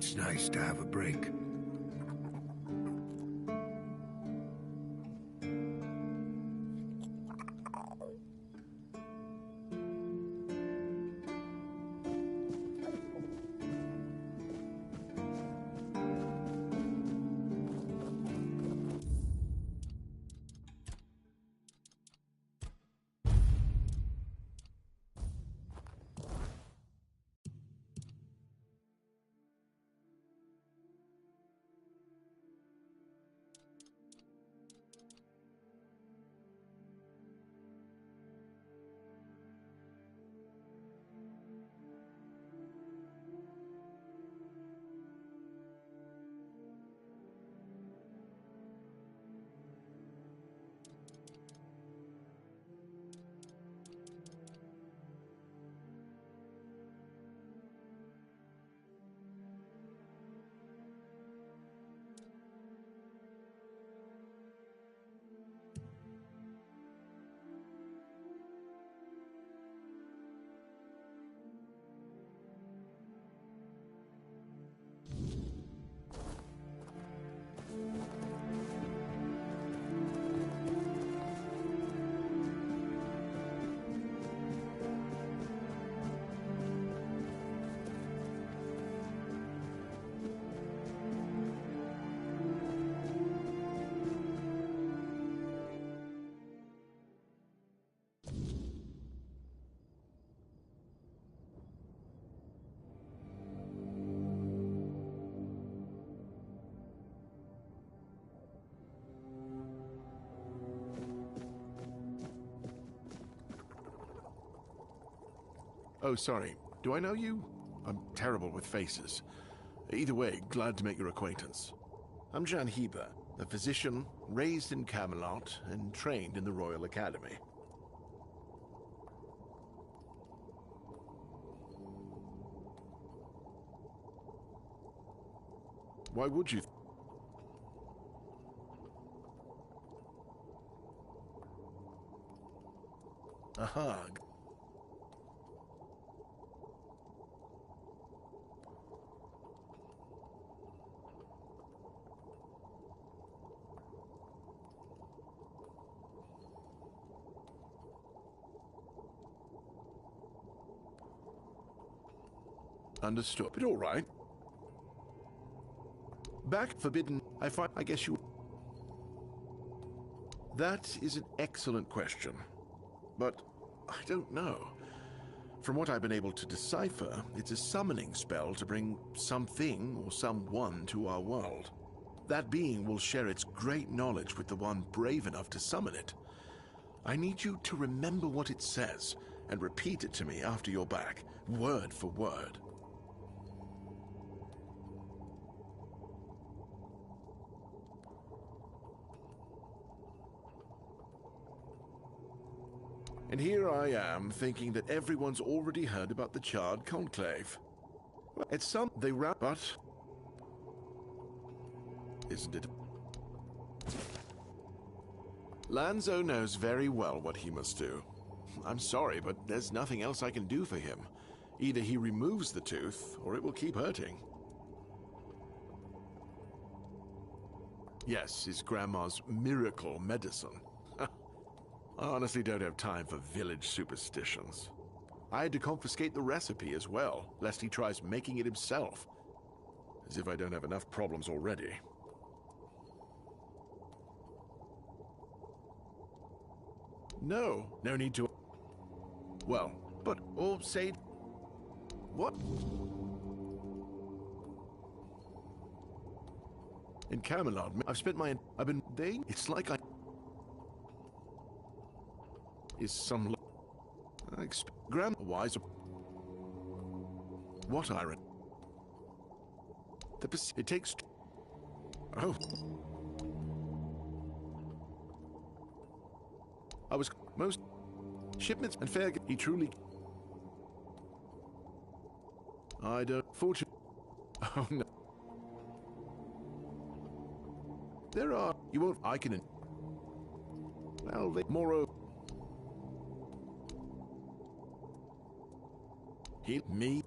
It's nice to have a break. Oh, sorry. Do I know you? I'm terrible with faces. Either way, glad to make your acquaintance. I'm Jan Heber, a physician raised in Camelot and trained in the Royal Academy. Why would you? Aha. Understood. But all right. Back forbidden. I guess you. That is an excellent question. But I don't know. From what I've been able to decipher, it's a summoning spell to bring something or someone to our world. That being will share its great knowledge with the one brave enough to summon it. I need you to remember what it says and repeat it to me after you're back, word for word. And here I am, thinking that everyone's already heard about the Charred Conclave. Well, it's some they wrap, but isn't it? Lanzo knows very well what he must do. I'm sorry, but there's nothing else I can do for him. Either he removes the tooth, or it will keep hurting. Yes, his grandma's miracle medicine. I honestly don't have time for village superstitions. I had to confiscate the recipe as well, lest he tries making it himself. As if I don't have enough problems already. No need to... Well, but, or say... What? In Camelot, I've spent my... I've been... It's like I... Is some... Grandma-wise... What iron? It takes... Oh. I was... Most... Shipments and fair... He truly... I don't... Fortune... Oh, no. There are... You won't... I can... Well, they... Moreover... Me?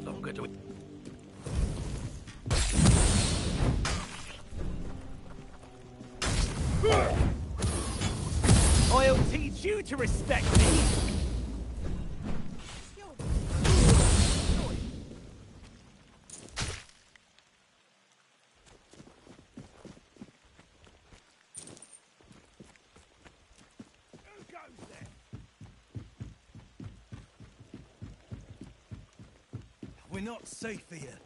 longer to... I'll teach you to respect me! We're not safe here.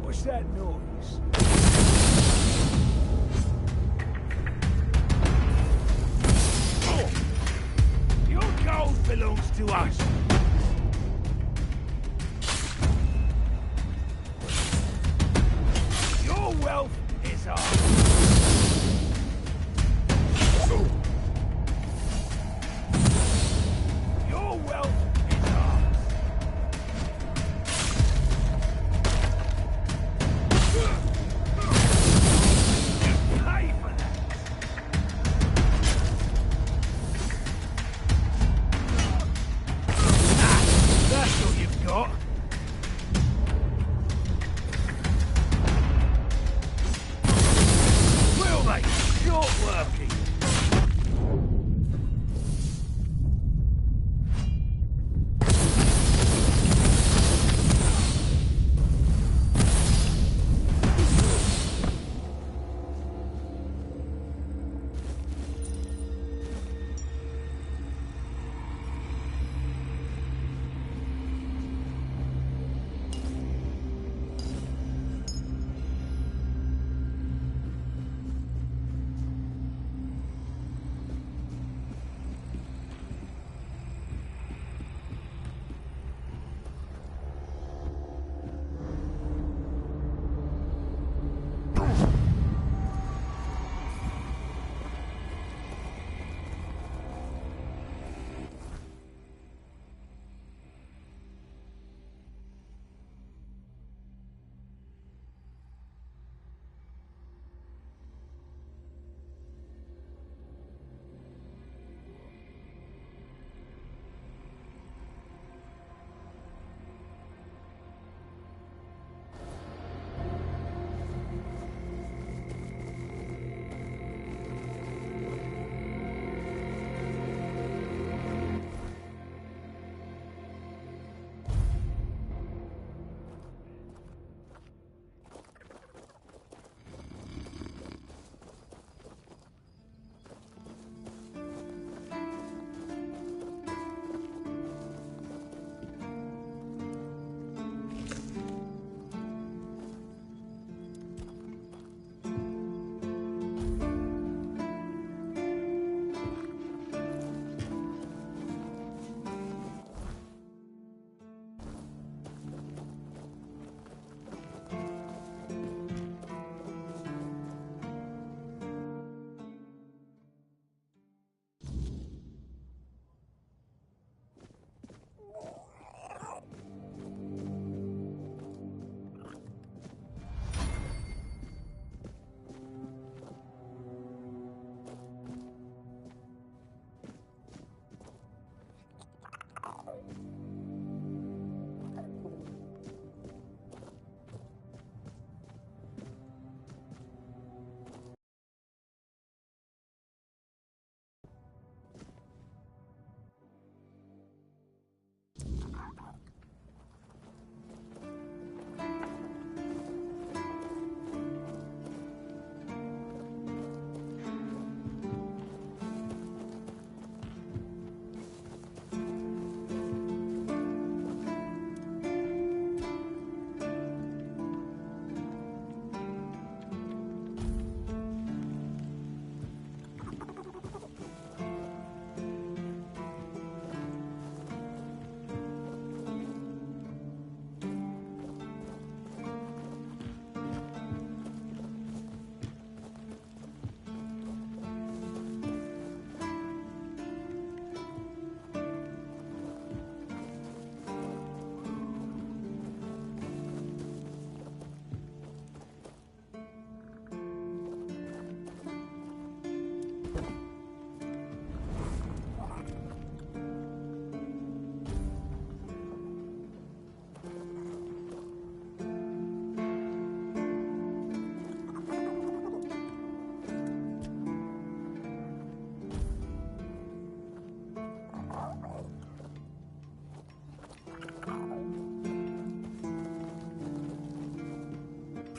What's that noise? Oh! Your gold belongs to us! Your wealth is ours! Your wealth is ours! Pay for that!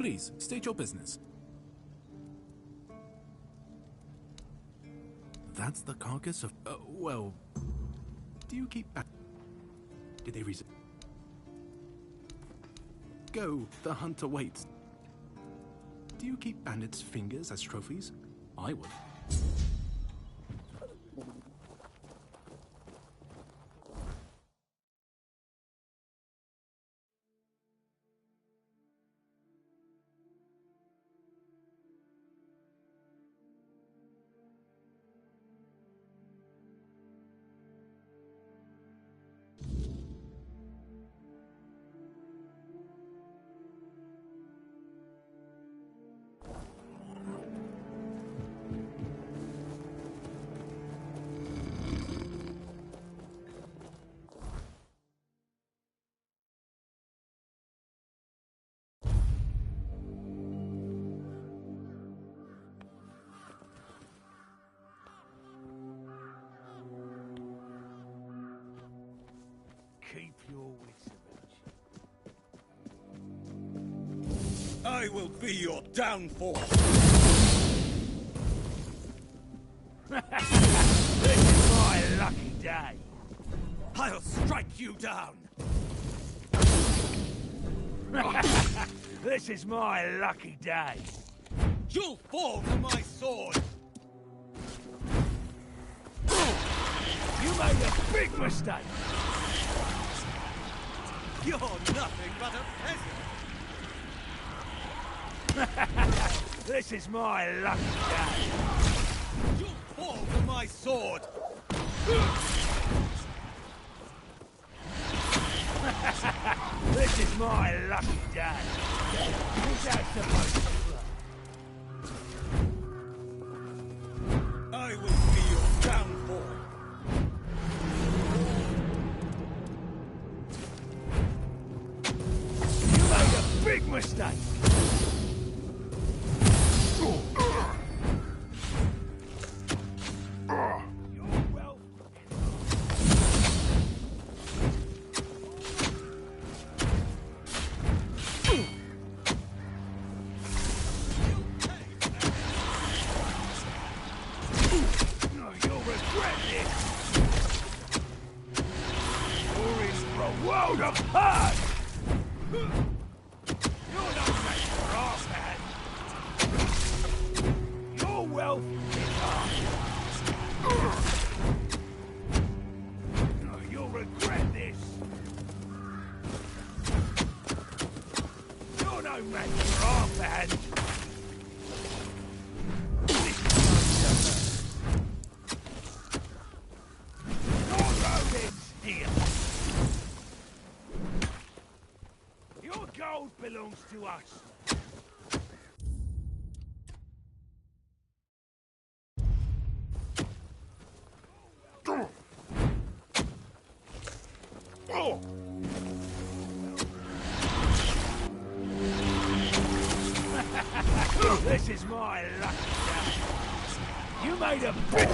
Please, state your business. That's the carcass of... well... Do you keep... Did they reason? Go, the hunter waits. Do you keep bandits' fingers as trophies? I would. Keep your wits about you. I will be your downfall. This is my lucky day. I'll strike you down. This is my lucky day. You'll fall to my sword. You made a big mistake. You're nothing but a peasant. This is my lucky day. You'll fall to my sword. This is my lucky day. Who's that supposed to be? I will be your downfall. You made a big mistake. Your wealth No, you'll regret this. You're in for a world of hurt. You're no match for our man. Your wealth is ours. No, you'll regret this. You're no match for our man. This is no Your road ends here. Your gold belongs to us. This is my lucky day. You made a big...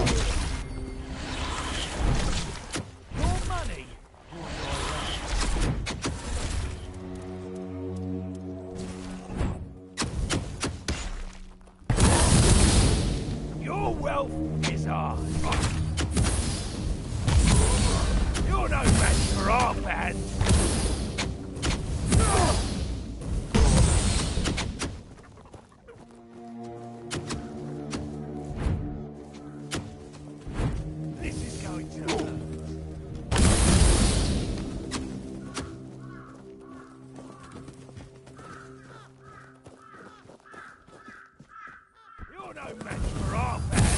Your money. Your wealth is ours. You're no match for our band. This is going to hurt. You're no match for our band.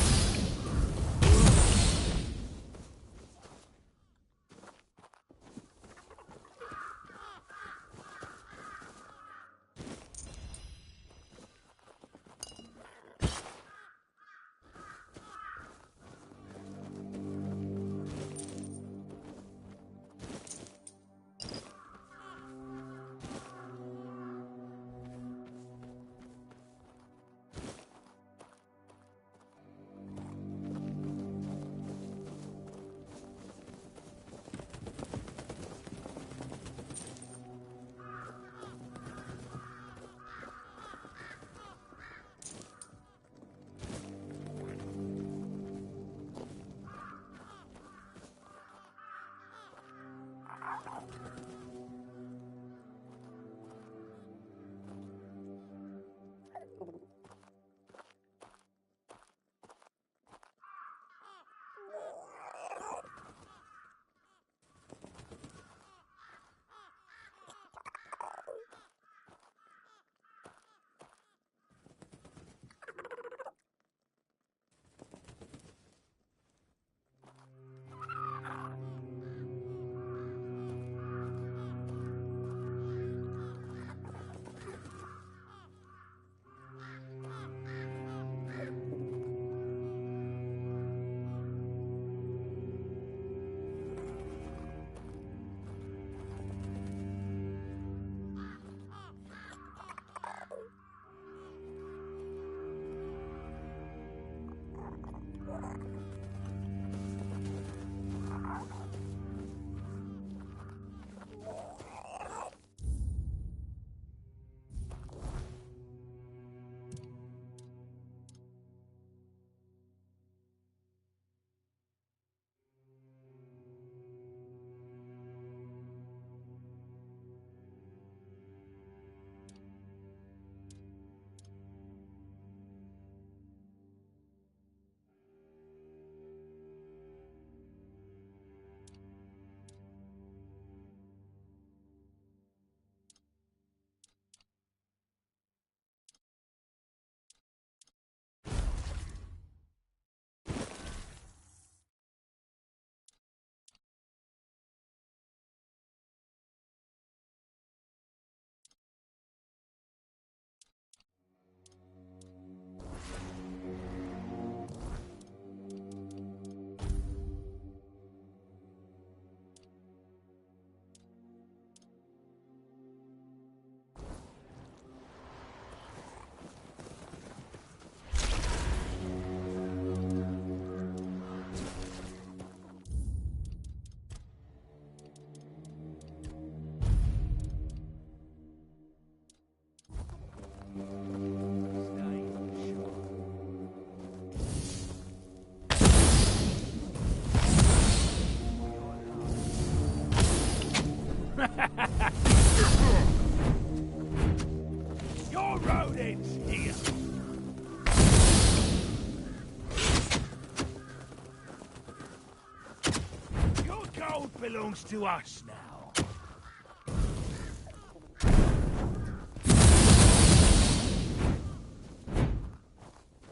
gold belongs to us now.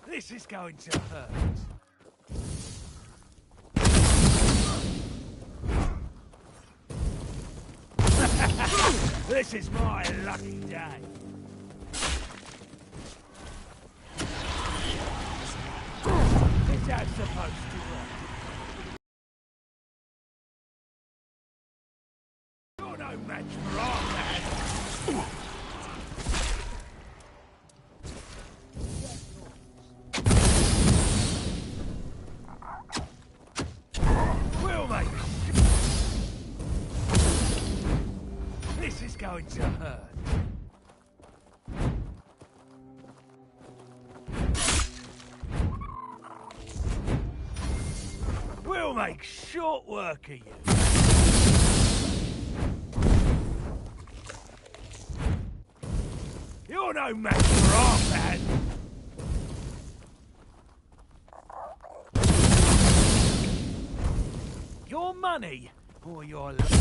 This is going to hurt. This is my lucky day. Is that supposed to work? You're no match for our man. We'll make it. This is going to hurt. We'll make short work of you. You're no match for our man. Your money or your life.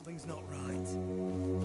Something's not right.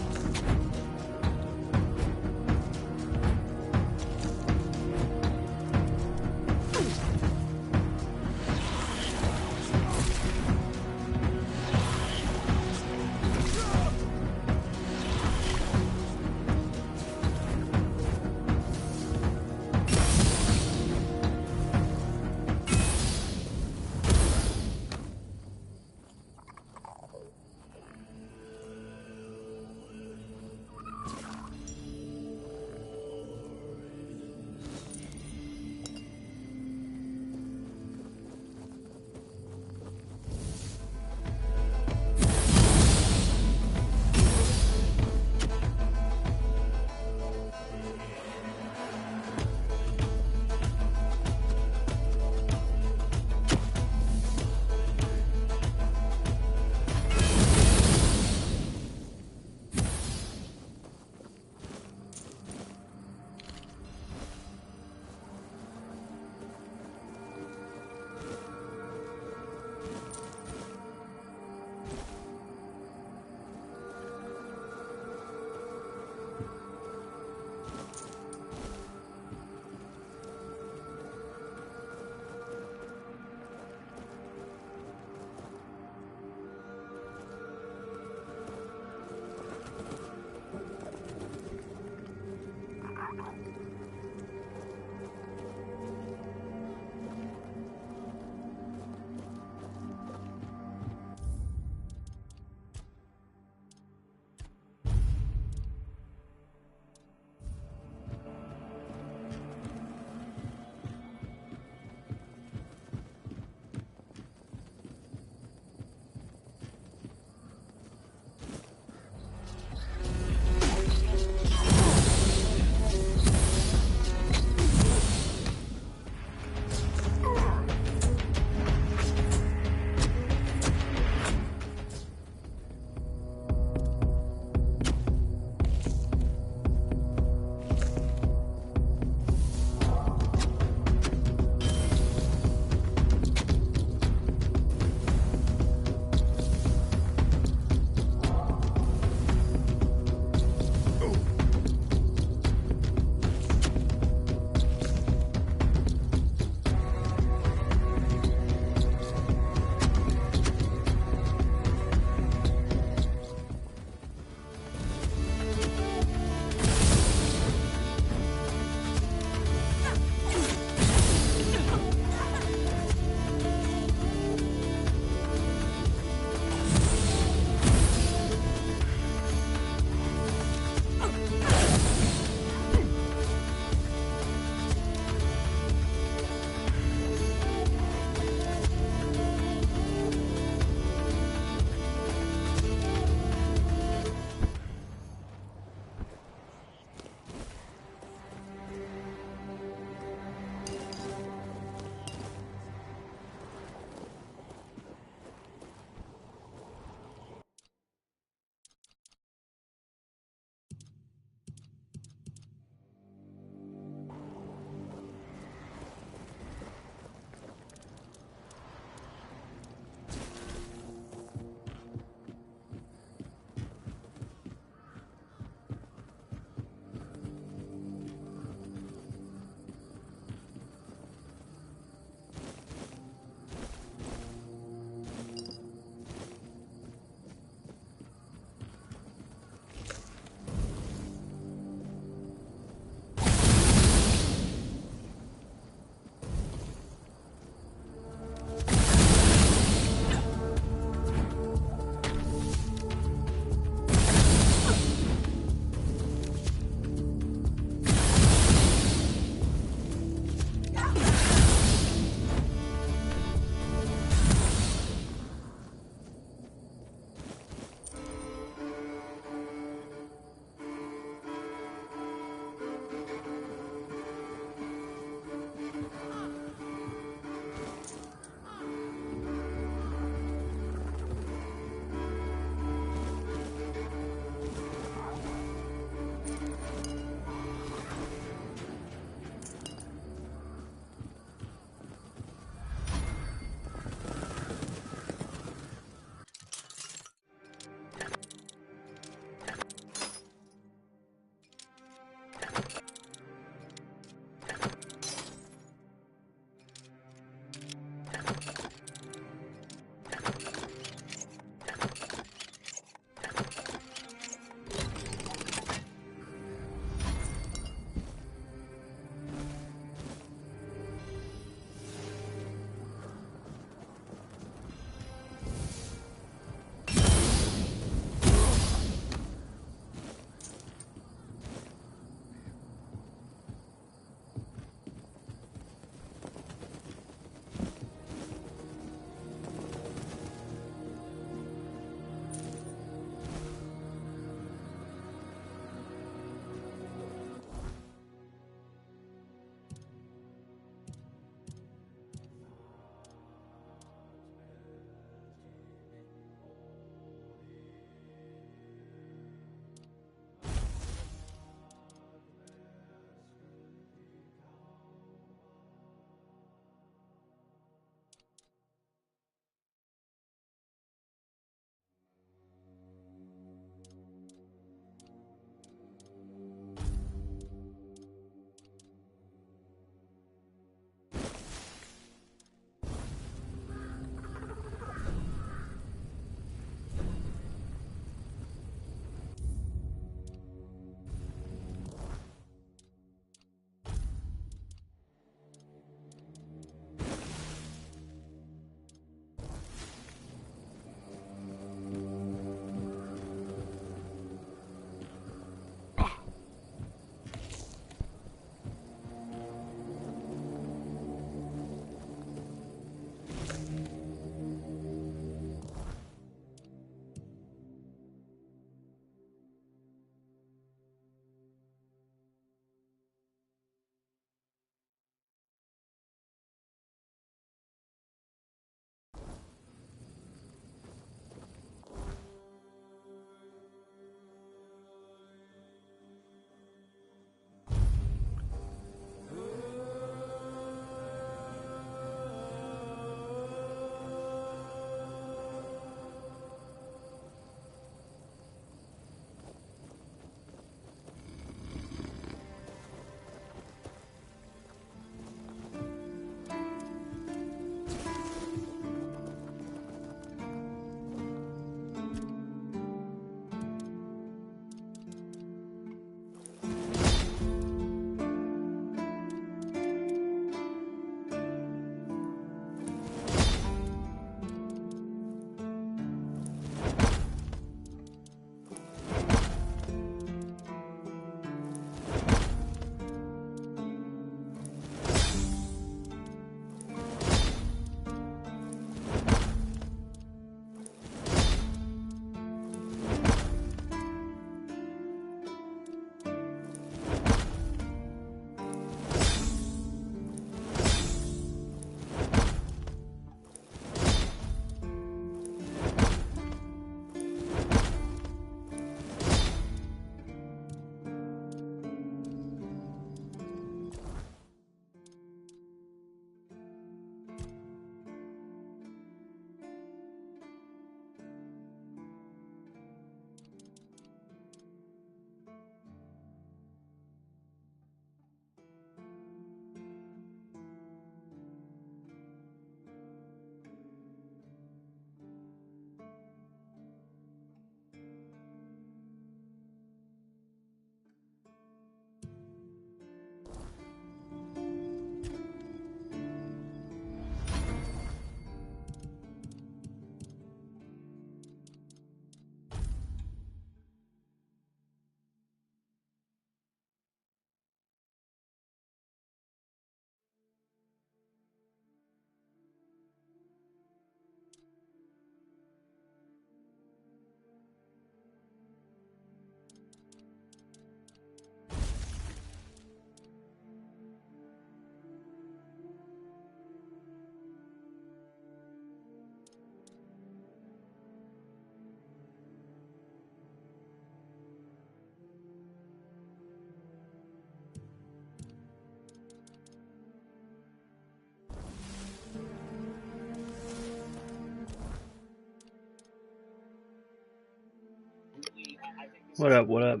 What up, what up?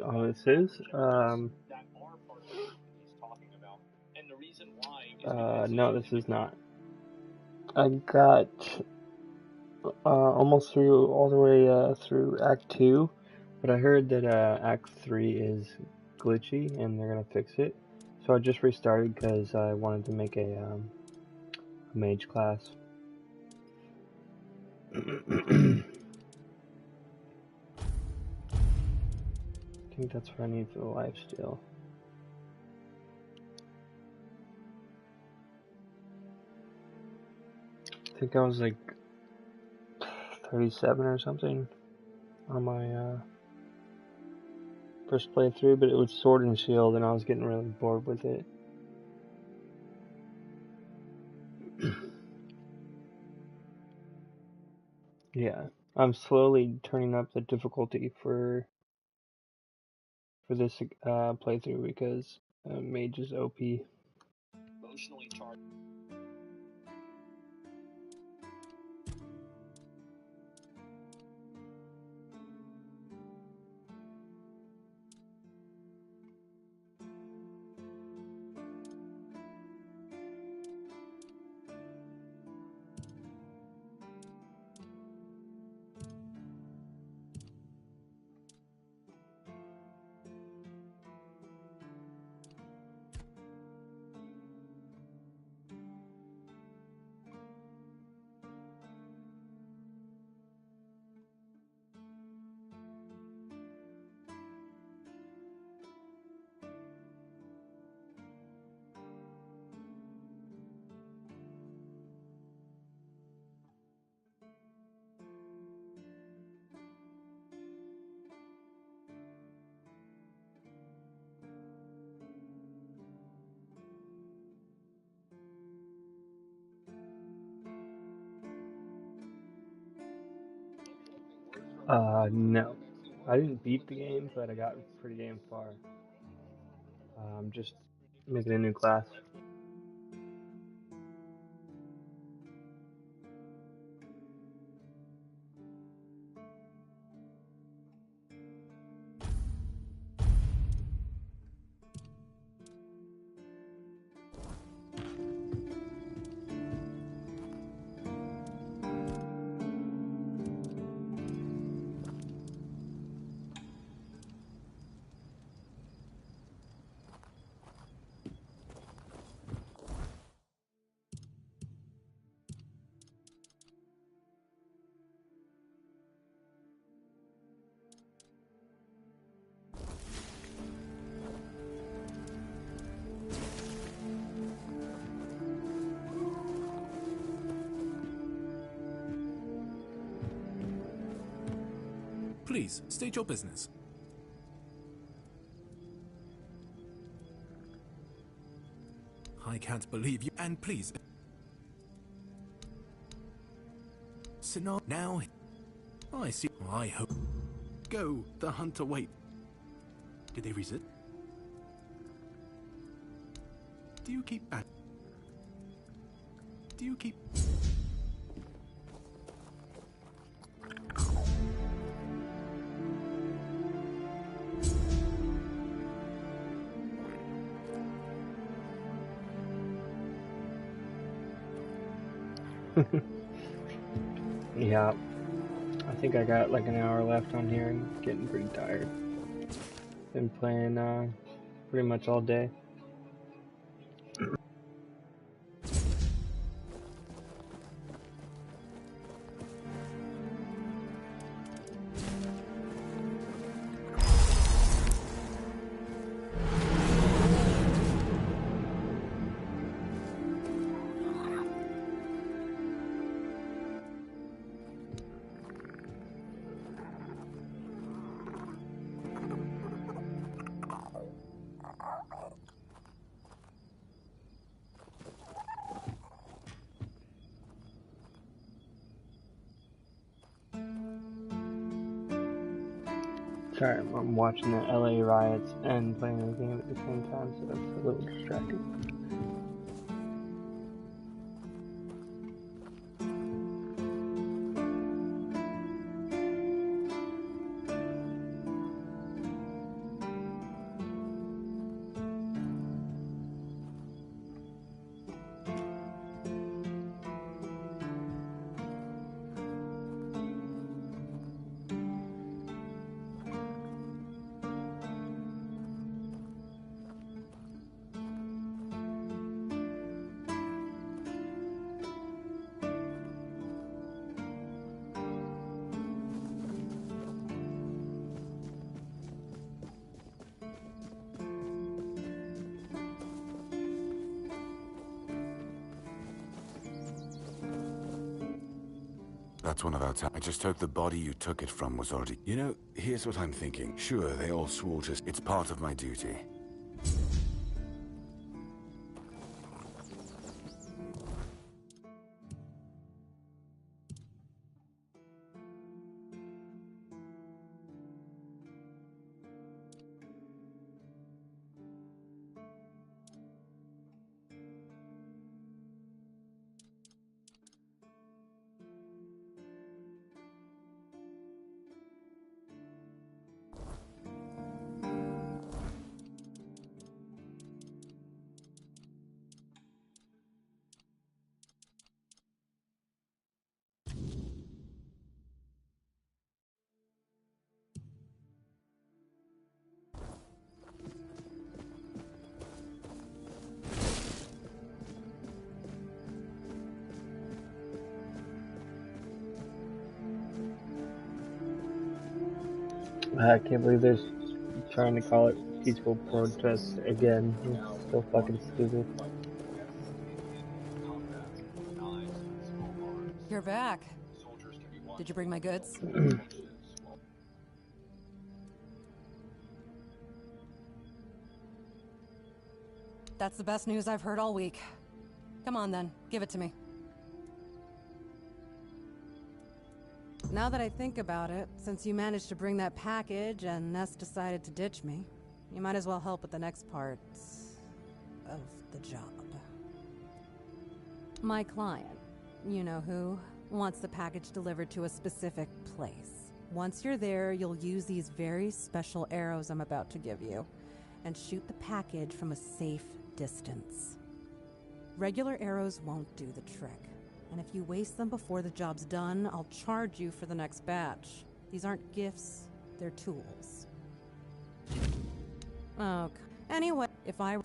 Oh, this is? No, this is not. I got almost through, all the way through Act 2, but I heard that Act 3 is glitchy and they're gonna fix it. So I just restarted because I wanted to make a mage class. I think that's what I need for the lifesteal. I think I was like 37 or something on my first playthrough, but it was Sword and Shield and I was getting really bored with it. Yeah, I'm slowly turning up the difficulty for this playthrough because Mage is OP. Emotionally charged. No. I didn't beat the game, but I got pretty damn far. I'm just making a new class. Please, state your business. I can't believe you. And please... So now... I see. I hope... Go, the hunter wait. Did they resist? Do you keep... Do you keep... Yeah, I think I got like an hour left on here and getting pretty tired. Been playing pretty much all day. Sorry, I'm watching the LA riots and playing the game at the same time, so that's a little distracting. That's one of our I just hope the body you took it from was already... You know, here's what I'm thinking. Sure, they all swore to... It's part of my duty. I can't believe they're trying to call it peaceful protest again. It's so fucking stupid. You're back. Did you bring my goods? That's the best news I've heard all week. Come on then, give it to me. Now that I think about it, since you managed to bring that package and Ness decided to ditch me, you might as well help with the next part of the job. My client, you know who, wants the package delivered to a specific place. Once you're there, you'll use these very special arrows I'm about to give you and shoot the package from a safe distance. Regular arrows won't do the trick. And if you waste them before the job's done, I'll charge you for the next batch. These aren't gifts, they're tools. Okay. Anyway, if I...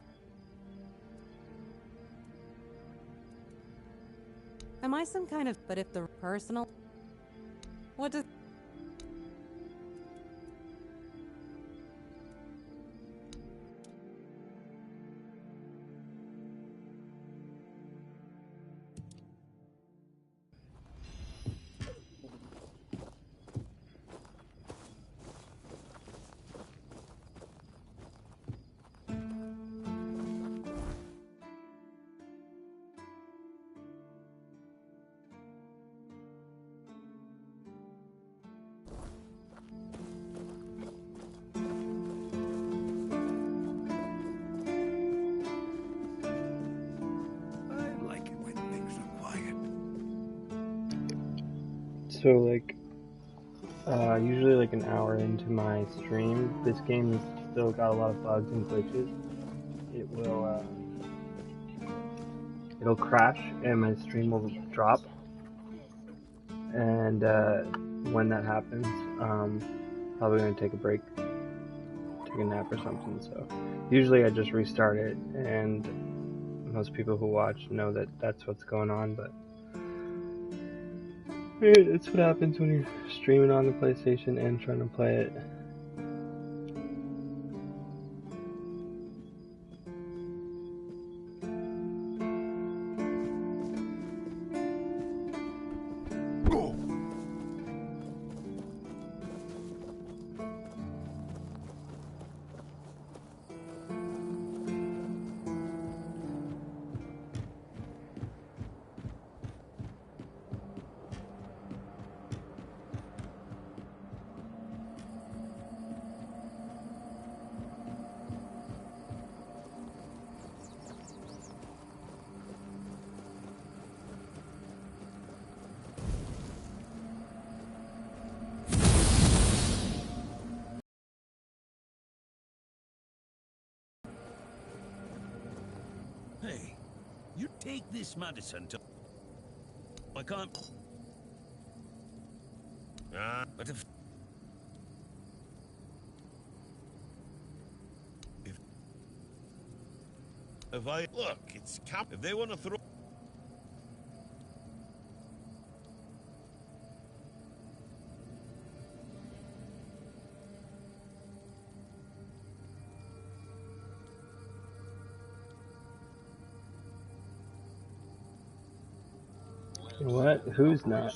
Am I some kind of... But if the personal... What does... So like, usually like an hour into my stream, this game has still got a lot of bugs and glitches. It will, it'll crash and my stream will drop. And when that happens, probably gonna take a break, take a nap or something. So usually I just restart it, and most people who watch know that that's what's going on, but it's what happens when you're streaming on the PlayStation and trying to play it. Hey, you take this medicine to... I can't... But if... If I... Look, it's cap... If they want to throw... What? Who's not?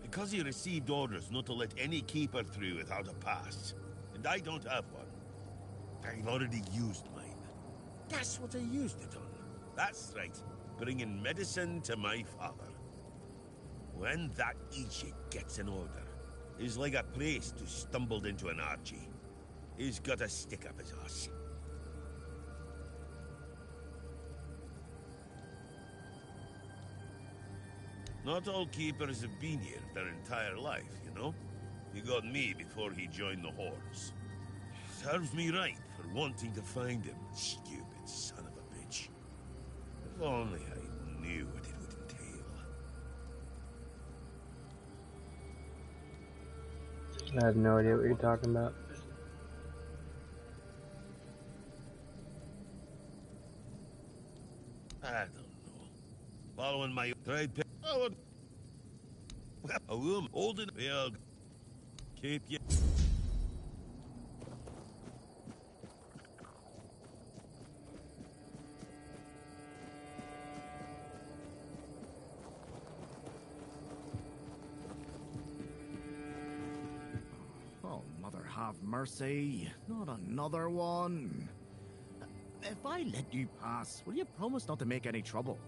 Because he received orders not to let any keeper through without a pass. And I don't have one. I've already used mine. Guess what I used it on? That's right. Bringing medicine to my father. When that Ichi gets an order, he's like a priest who stumbled into an orgy. He's got a stick up his arse. Not all keepers have been here their entire life, you know? He got me before he joined the Hordes. Serves me right for wanting to find him, stupid son of a bitch. If only I knew what it would entail. I have no idea what you're talking about. I don't know. Following my tried pick. Oh, a woman holding a big. Keep you. Oh, Mother have mercy. Not another one. If I let you pass, will you promise not to make any trouble?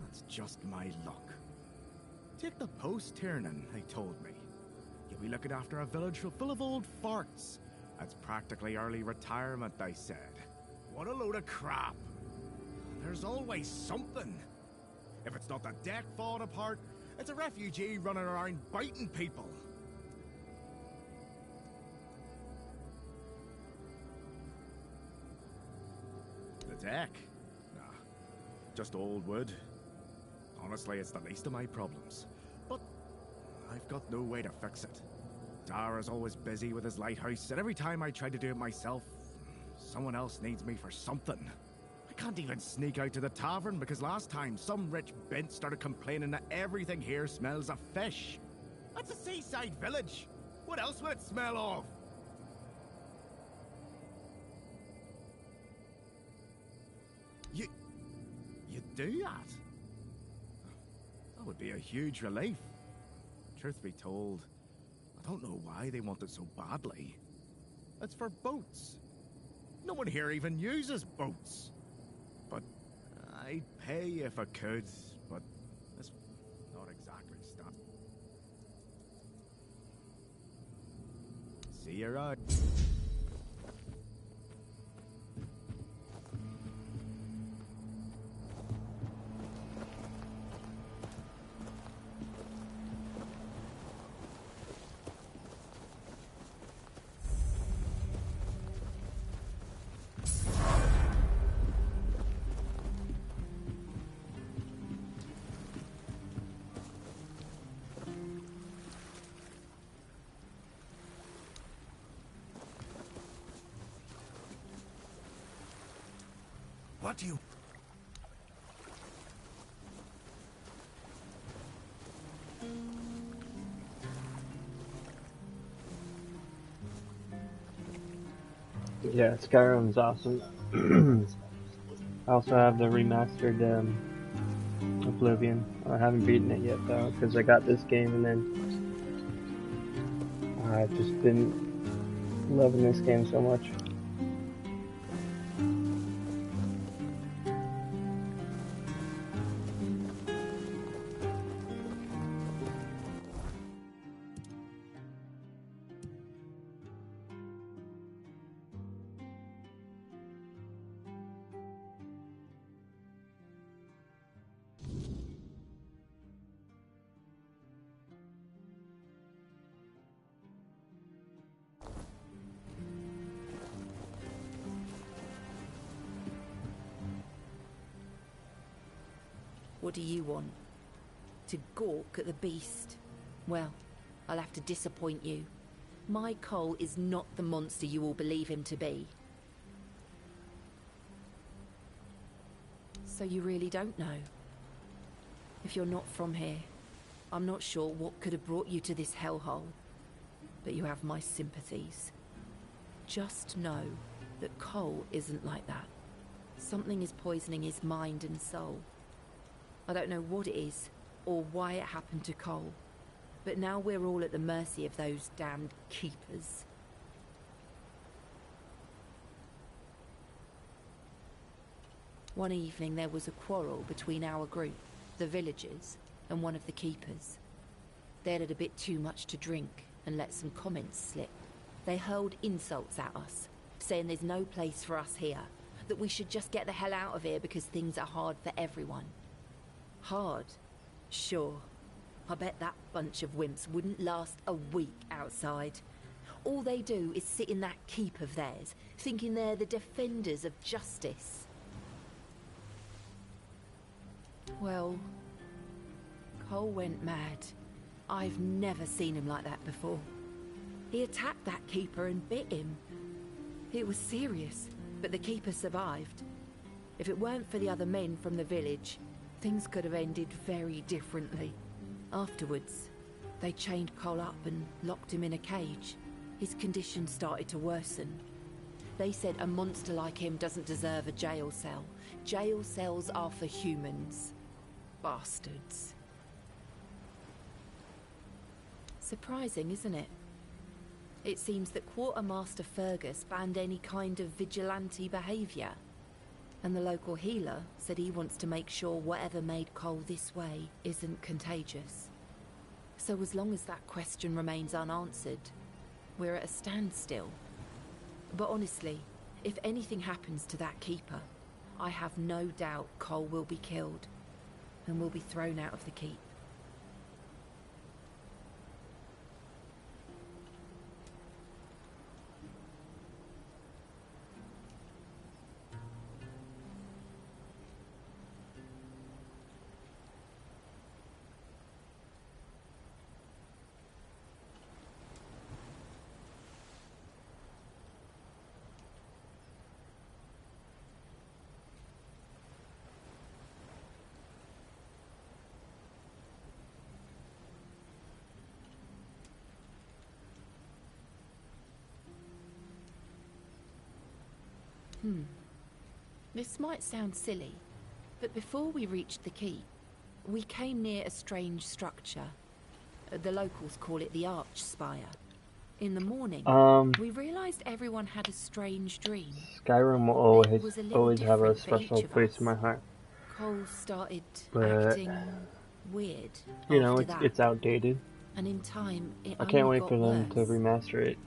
That's just my luck. Take the post, Tiernan, they told me. You'll be looking after a village full of old farts. That's practically early retirement, they said. What a load of crap. There's always something. If it's not the deck falling apart, it's a refugee running around biting people. The deck? Nah, just old wood. Honestly, it's the least of my problems. But I've got no way to fix it. Dara's always busy with his lighthouse, and every time I try to do it myself, someone else needs me for something. I can't even sneak out to the tavern because last time some rich bint started complaining that everything here smells of fish. That's a seaside village. What else would it smell of? You do that? That would be a huge relief. Truth be told, I don't know why they want it so badly. It's for boats. No one here even uses boats. But I'd pay if I could, but it's not exactly stuff. See you around. What do you... Yeah, Skyrim's awesome. I also have the remastered Oblivion. I haven't beaten it yet though, because I got this game and then I've just been loving this game so much. What do you want? To gawk at the beast? Well, I'll have to disappoint you. My Cole is not the monster you all believe him to be. So you really don't know? If you're not from here, I'm not sure what could have brought you to this hellhole, but you have my sympathies. Just know that Cole isn't like that. Something is poisoning his mind and soul. I don't know what it is, or why it happened to Cole, but now we're all at the mercy of those damned keepers. One evening there was a quarrel between our group, the villagers, and one of the keepers. They'd had a bit too much to drink and let some comments slip. They hurled insults at us, saying there's no place for us here, that we should just get the hell out of here because things are hard for everyone. Hard? Sure. I bet that bunch of wimps wouldn't last a week outside. All they do is sit in that keep of theirs, thinking they're the defenders of justice. Well, Cole went mad. I've never seen him like that before. He attacked that keeper and bit him. It was serious, but the keeper survived. If it weren't for the other men from the village, things could have ended very differently. Afterwards, they chained Cole up and locked him in a cage. His condition started to worsen. They said a monster like him doesn't deserve a jail cell. Jail cells are for humans. Bastards. Surprising, isn't it? It seems that Quartermaster Fergus banned any kind of vigilante behaviour. And the local healer said he wants to make sure whatever made Cole this way isn't contagious. So as long as that question remains unanswered, we're at a standstill. But honestly, if anything happens to that keeper, I have no doubt Cole will be killed and will be thrown out of the keep. This might sound silly, but before we reached the keep, we came near a strange structure. The locals call it the Arch Spire. In the morning, we realized everyone had a strange dream. Skyrim will always have a special place in my heart. Cole started but, acting weird. You know, it's outdated. And in time, I can't wait for them to remaster it.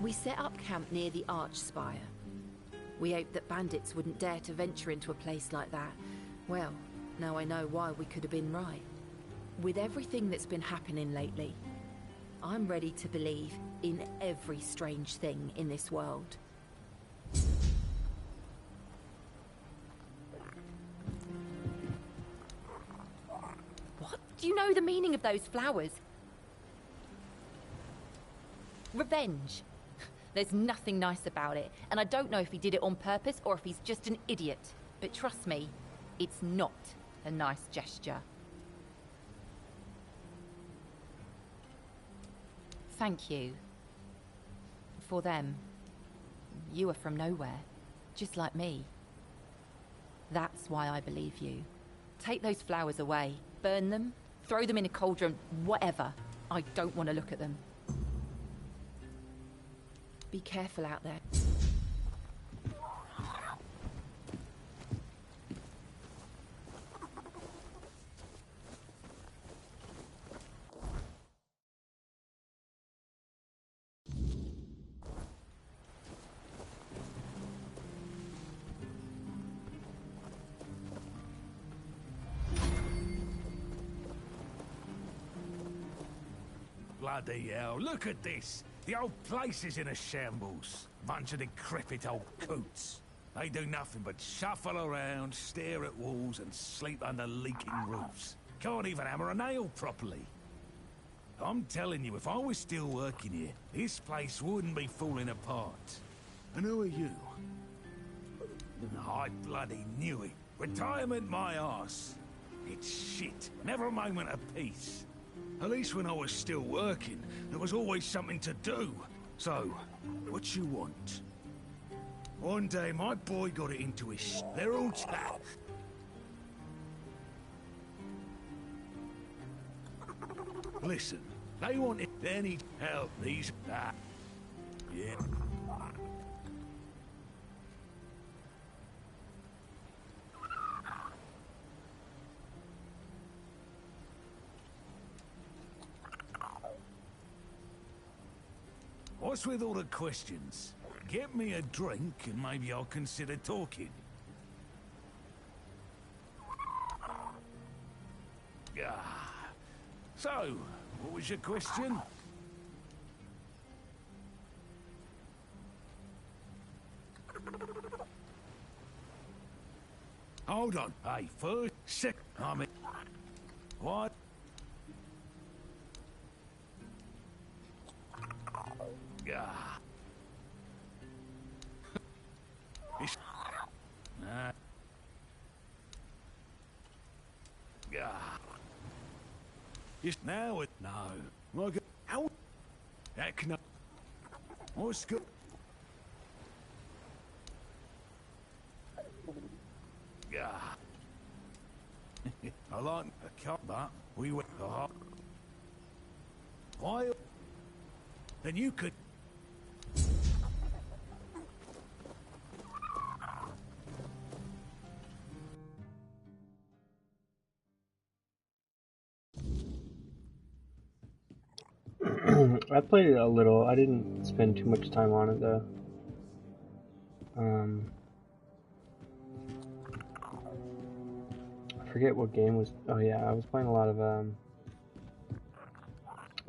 We set up camp near the Arch Spire. We hoped that bandits wouldn't dare to venture into a place like that. Well, now I know why we could have been right. With everything that's been happening lately, I'm ready to believe in every strange thing in this world. What? Do you know the meaning of those flowers? Revenge. There's nothing nice about it, and I don't know if he did it on purpose or if he's just an idiot. But trust me, it's not a nice gesture. Thank you. For them. You are from nowhere, just like me. That's why I believe you. Take those flowers away, burn them, throw them in a cauldron, whatever. I don't want to look at them. Be careful out there. Bloody hell, look at this! The old place is in a shambles. Bunch of decrepit old coots. They do nothing but shuffle around, stare at walls, and sleep under leaking roofs. Can't even hammer a nail properly. I'm telling you, if I was still working here, this place wouldn't be falling apart. And who are you? I bloody knew it. Retirement my arse. It's shit. Never a moment of peace. At least when I was still working, there was always something to do. So, what you want? One day, my boy got it into his... They're all chat. Listen, they wanted any help, these... That. Yeah. What's with all the questions? Get me a drink and maybe I'll consider talking. Ah. So, what was your question? Hold on. Hey, first, I mean... What? Ah. Just now it no. Like how that can what's good? Yeah. I like a cut, but we went why? Then you could. I played it a little. I didn't spend too much time on it though. I forget what game was. Oh yeah, I was playing a lot of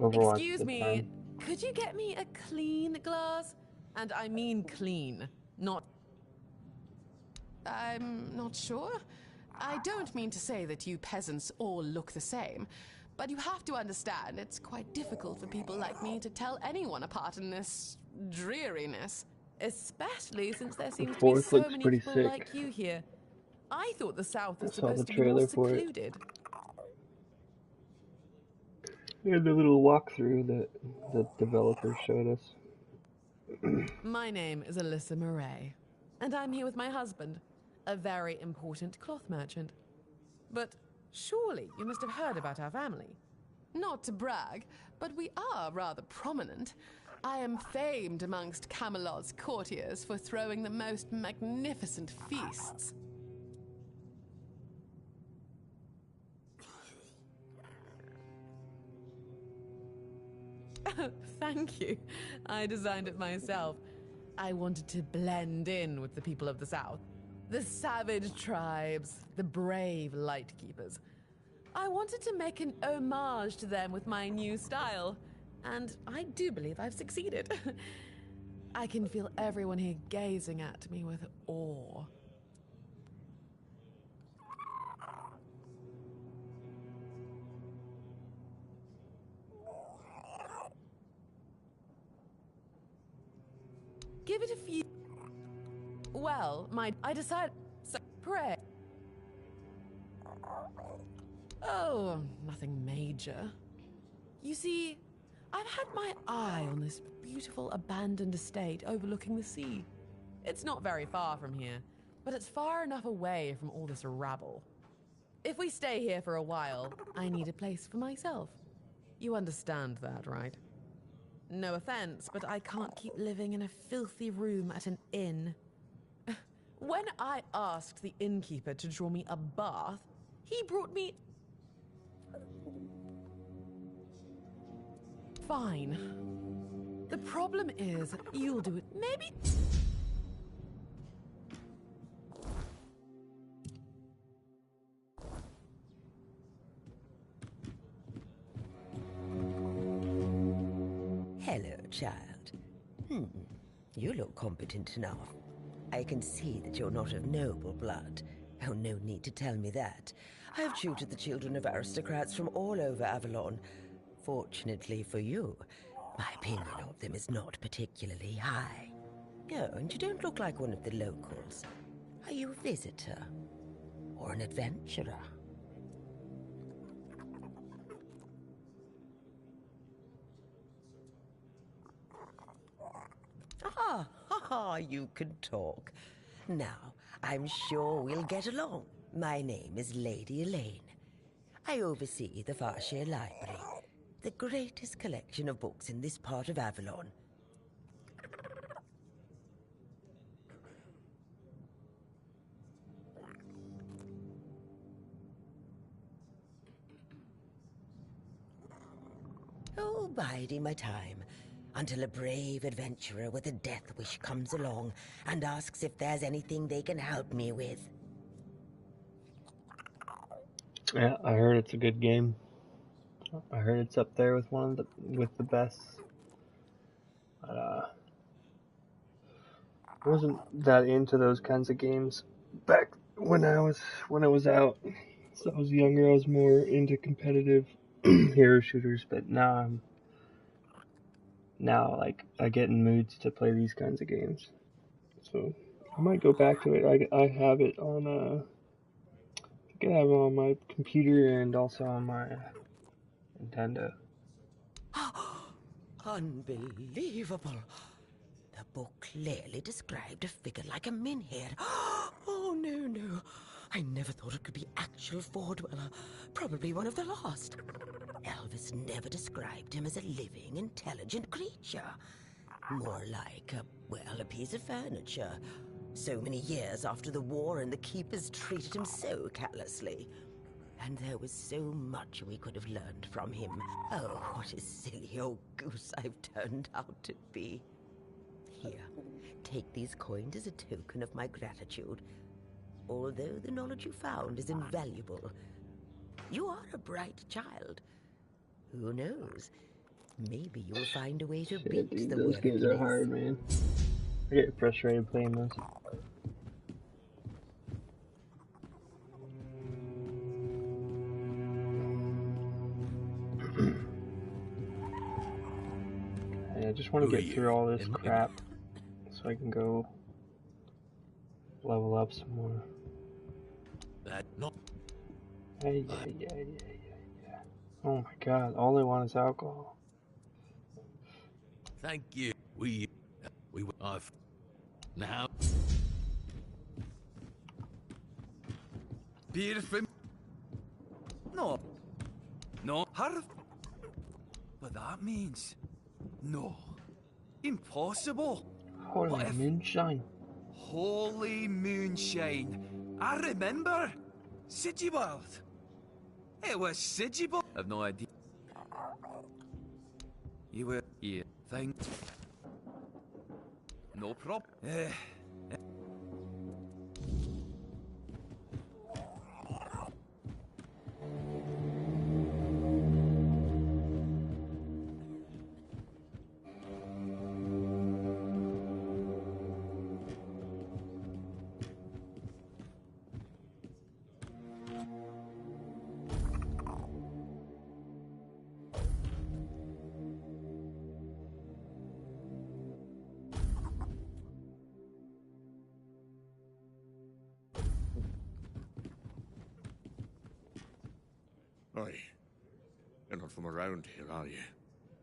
Overwatch. Excuse me, could you get me a clean glass? And I mean clean, not... I'm not sure. I don't mean to say that you peasants all look the same, but you have to understand it's quite difficult for people like me to tell anyone apart in this dreariness. Especially since there seems to be so many people like you here. I thought the South was supposed to be more secluded. Yeah, the little walkthrough that the developers showed us. My name is Alyssa Murray, and I'm here with my husband, a very important cloth merchant. But surely you must have heard about our family. Not to brag, but we are rather prominent. I am famed amongst Camelot's courtiers for throwing the most magnificent feasts. Thank you. I designed it myself. I wanted to blend in with the people of the South. The savage tribes, the brave lightkeepers. I wanted to make an homage to them with my new style, and I do believe I've succeeded. I can feel everyone here gazing at me with awe. Give it a few... Well, I decided... So, pray. Oh, nothing major. You see, I've had my eye on this beautiful abandoned estate overlooking the sea. It's not very far from here, but it's far enough away from all this rabble. If we stay here for a while, I need a place for myself. You understand that, right? No offense, but I can't keep living in a filthy room at an inn. When I asked the innkeeper to draw me a bath, he brought me... Fine. The problem is, you'll do it. Maybe... Hello, child. You look competent enough. I can see that you're not of noble blood. Oh, no need to tell me that. I've tutored the children of aristocrats from all over Avalon. Fortunately for you, my opinion of them is not particularly high. Oh, and you don't look like one of the locals. Are you a visitor? Or an adventurer? You can talk. Now, I'm sure we'll get along. My name is Lady Elaine. I oversee the Farshire Library, the greatest collection of books in this part of Avalon. Oh, biding my time, until a brave adventurer with a death wish comes along and asks if there's anything they can help me with. Yeah, I heard it's a good game. I heard it's up there with the best. But I wasn't that into those kinds of games back when it was out. So I was younger. I was more into competitive hero shooters, but now like I get in moods to play these kinds of games. So I might go back to it. I have it on I think I have it on my computer and also on my Nintendo. Unbelievable! The book clearly described a figure like a Minhead. Oh, no. I never thought it could be actual Fordweller. Probably one of the lost. Elvis never described him as a living, intelligent creature. More like a piece of furniture. So many years after the war, and the keepers treated him so callously. And there was so much we could have learned from him. Oh, what a silly old goose I've turned out to be. Here, take these coins as a token of my gratitude. Although the knowledge you found is invaluable, you are a bright child. Who knows? Maybe you'll find a way to beat Dude, the those games are workplace. hard, man. I get frustrated playing those. I just want to get through all this crap so I can go level up some more. Hey. Oh my god, all I want is alcohol. Thank you. I've now. Beer from. No. Her. But that means. No. Impossible. Holy moonshine. Holy moonshine. I remember. Sigibald. It was Sigibald. I've no idea. You were here. Thing. No problem. Oi, you're not from around here, are you?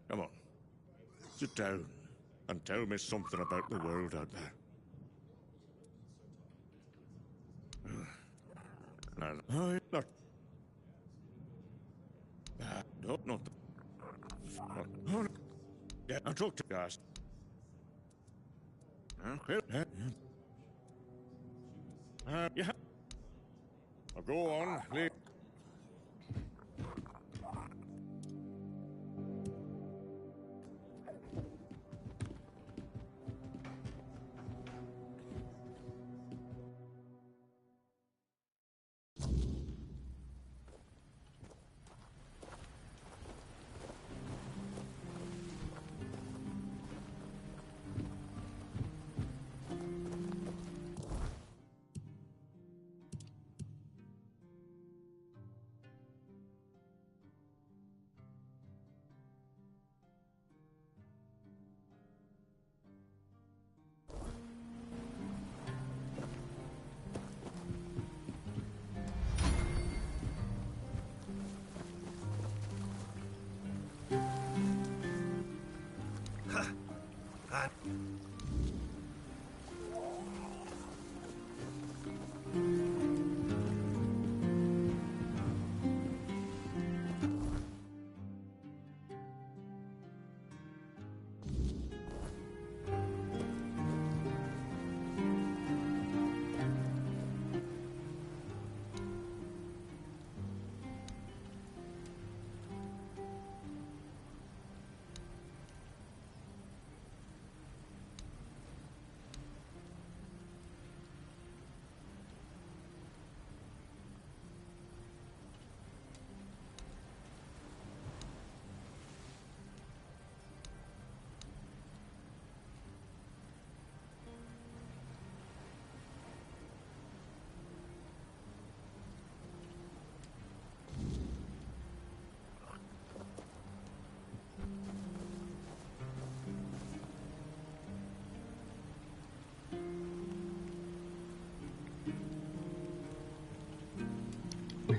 Come on, sit down and tell me something about the world out there. No, not. Not. No. Yeah, I'll talk to you guys. Okay. Yeah. Now go on, leave.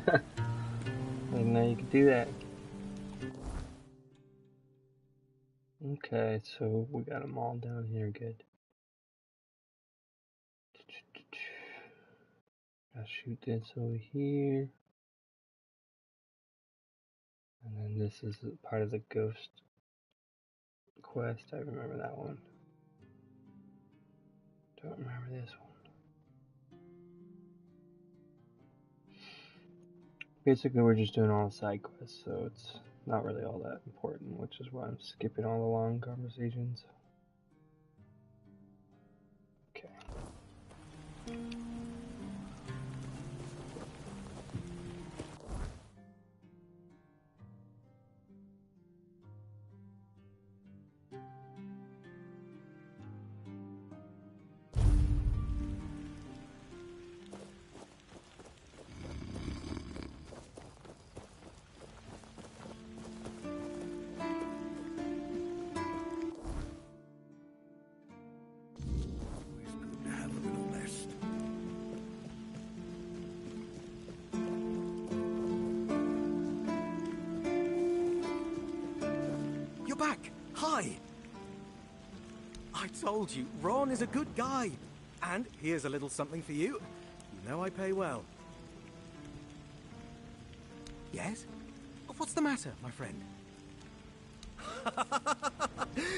I didn't know you could do that. Okay, so we got them all down here, good. I'll shoot this over here. And then this is part of the ghost quest. I remember that one. Don't remember this one. Basically, we're just doing all the side quests, so it's not really all that important, which is why I'm skipping all the long conversations. Okay. You're back! Hi! I told you, Ron is a good guy. And here's a little something for you. You know I pay well. Yes? What's the matter, my friend?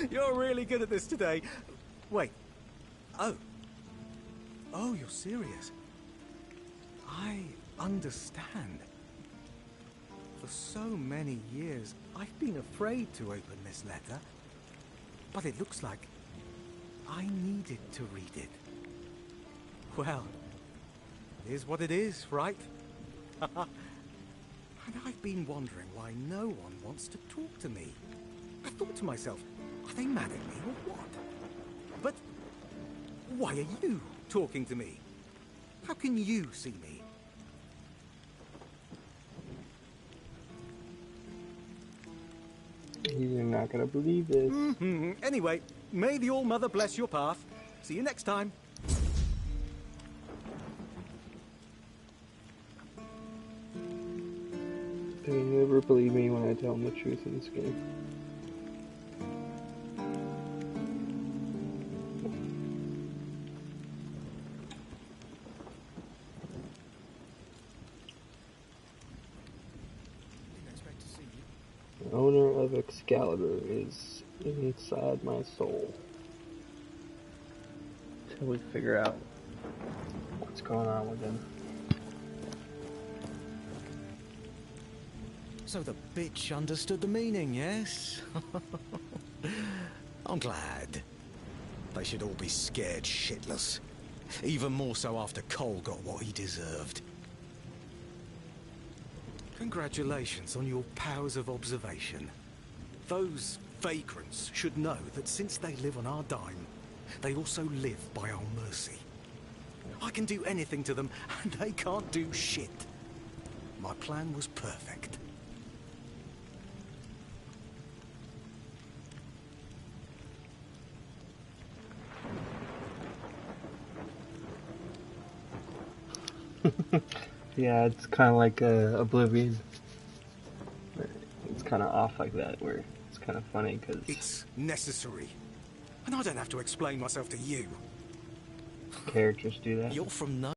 You're really good at this today. Wait. Oh. Oh, you're serious. I understand. For so many years, I've been afraid to open this letter. But it looks like I needed to read it. Well, it is what it is, right? And I've been wondering why no one wants to talk to me. I thought to myself, are they mad at me or what? But why are you talking to me? How can you see me? You're not gonna believe this. Anyway, may the All-Mother bless your path. See you next time. They never believe me when I tell them the truth in this game. The owner of Excalibur is inside my soul. Until we figure out what's going on with him. So the bitch understood the meaning, yes? I'm glad. They should all be scared shitless. Even more so after Cole got what he deserved. Congratulations on your powers of observation. Those vagrants should know that since they live on our dime, they also live by our mercy. I can do anything to them, and they can't do shit. My plan was perfect. Yeah, it's kind of like Oblivion. It's kind of off like that, where it's kind of funny because it's necessary, and I don't have to explain myself to you. Characters do that. You're from no.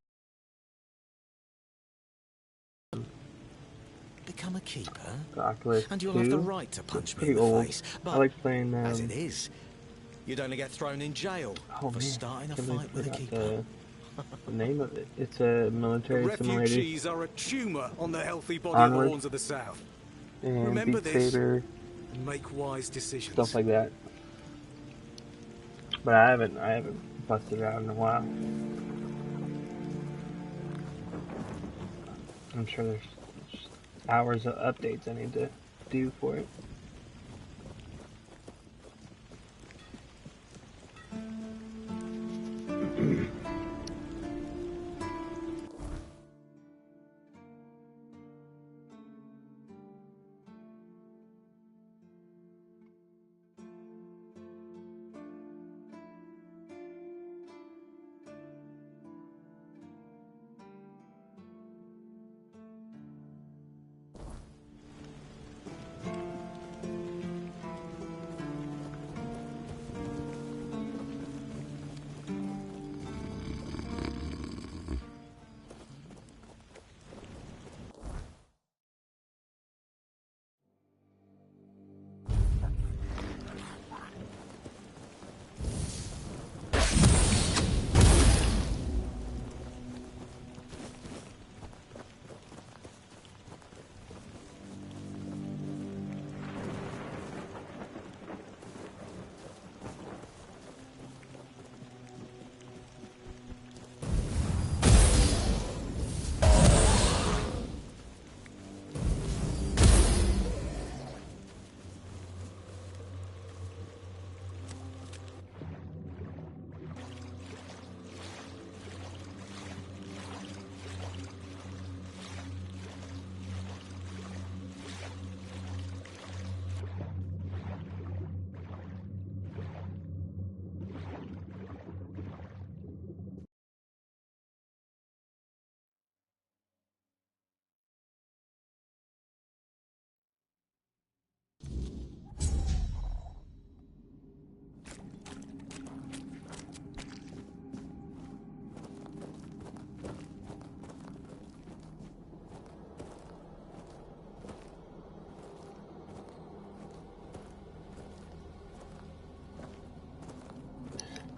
Become a keeper, and you'll have the right to punch me in the face. But I like playing. As it is, you'd only get thrown in jail for starting a fight with a keeper. The name of it. It's a military simulator. Refugees are a tumor on the healthy body of the Horns of the South. And remember Beat this Saber, and make wise decisions. stuff like that. But I haven't busted it out in a while. I'm sure there's hours of updates I need to do for it.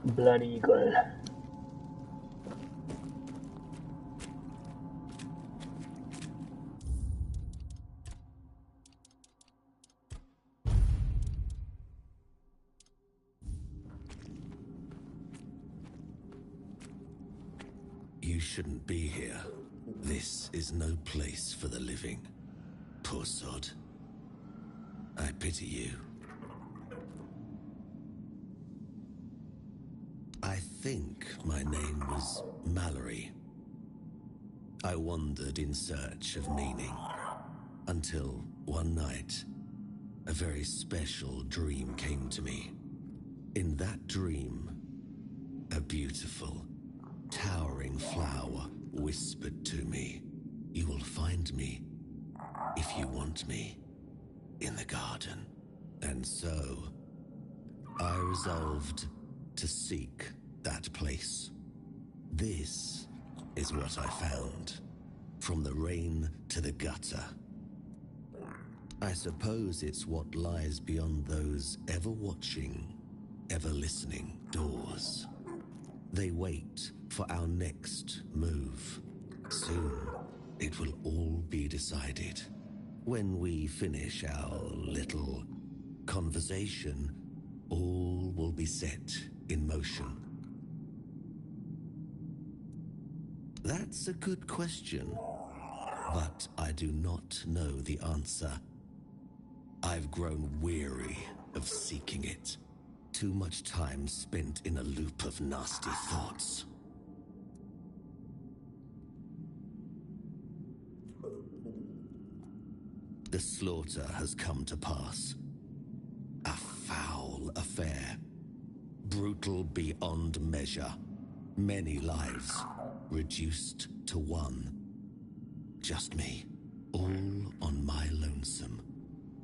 Blood Eagle. You shouldn't be here. This is no place for the living. Poor sod. I pity you. I think my name was Mallory. I wandered in search of meaning, until one night, a very special dream came to me. In that dream, a beautiful, towering flower whispered to me, "You will find me, if you want me, in the garden." And so, I resolved to seek that place. This is what I found, from the rain to the gutter. I suppose it's what lies beyond those ever-watching, ever-listening doors. They wait for our next move. Soon, it will all be decided. When we finish our little conversation, all will be set in motion. That's a good question, but I do not know the answer. I've grown weary of seeking it. Too much time spent in a loop of nasty thoughts. The slaughter has come to pass. A foul affair. Brutal beyond measure. Many lives reduced to one. Just me, all on my lonesome.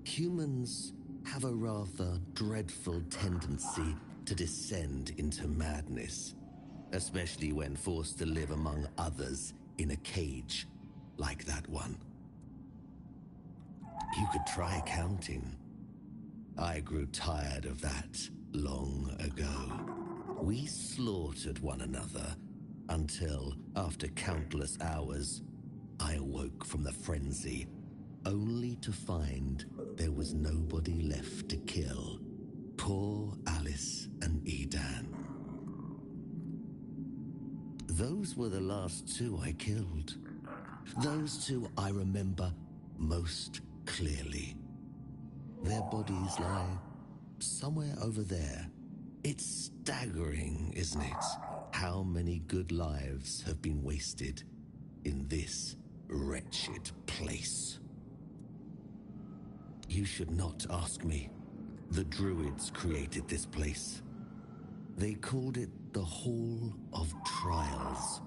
Humans have a rather dreadful tendency to descend into madness, especially when forced to live among others in a cage like that one. You could try counting. I grew tired of that long ago. We slaughtered one another until, after countless hours, I awoke from the frenzy, only to find there was nobody left to kill. Poor Alice and Edan. Those were the last two I killed. Those two I remember most clearly. Their bodies lie somewhere over there. It's staggering, isn't it? How many good lives have been wasted in this wretched place. You should not ask me. The Druids created this place. They called it the Hall of Trials,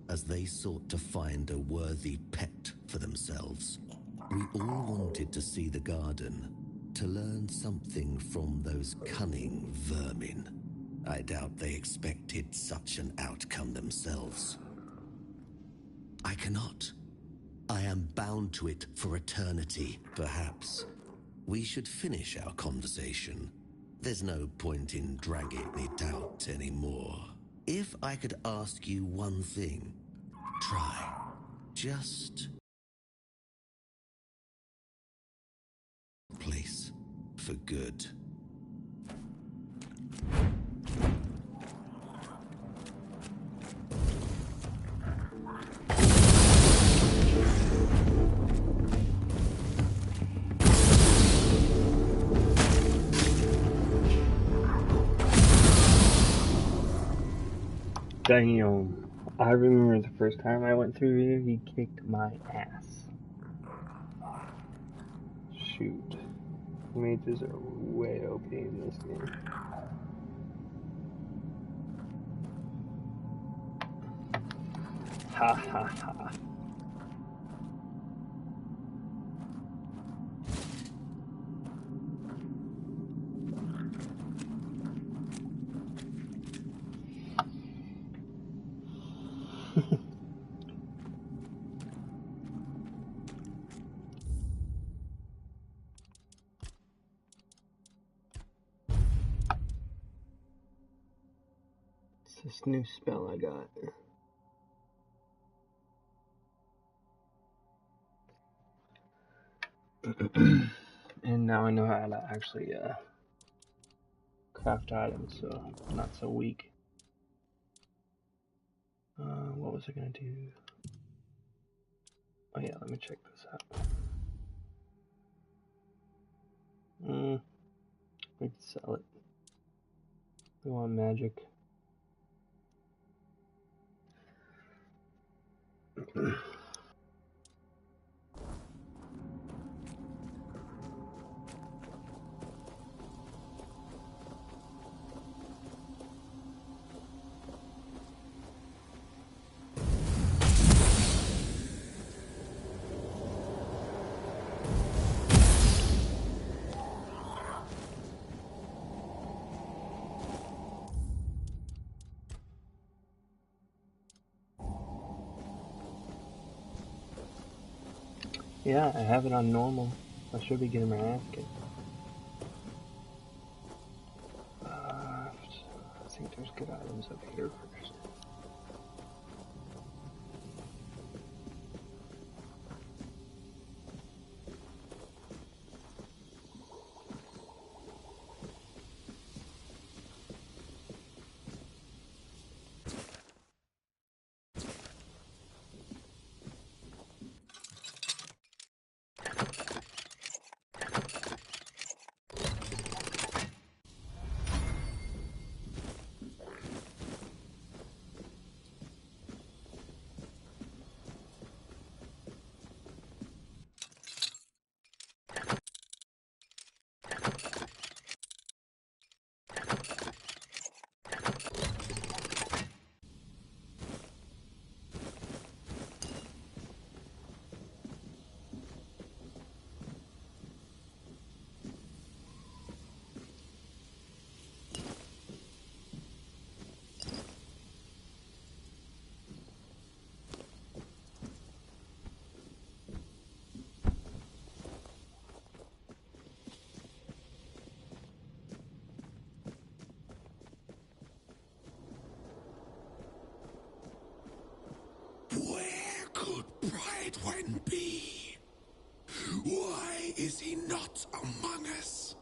as they sought to find a worthy pet for themselves. We all wanted to see the garden, to learn something from those cunning vermin. I doubt they expected such an outcome themselves. I cannot. I am bound to it for eternity. Perhaps we should finish our conversation. There's no point in dragging it out anymore. If I could ask you one thing, try. Just place for good. Damn. I remember the first time I went through here, he kicked my ass. Shoot. Mages are way OP in this game. Ha ha ha. this new spell I got. And now I know how to actually craft items, so I'm not so weak. What was I gonna do? Oh yeah, let me check this out. We can sell it. We want magic. Yeah, I have it on normal. I should be getting my ass kicked. I think there's good items up here first. Where could Bridewine be? Why is he not among us?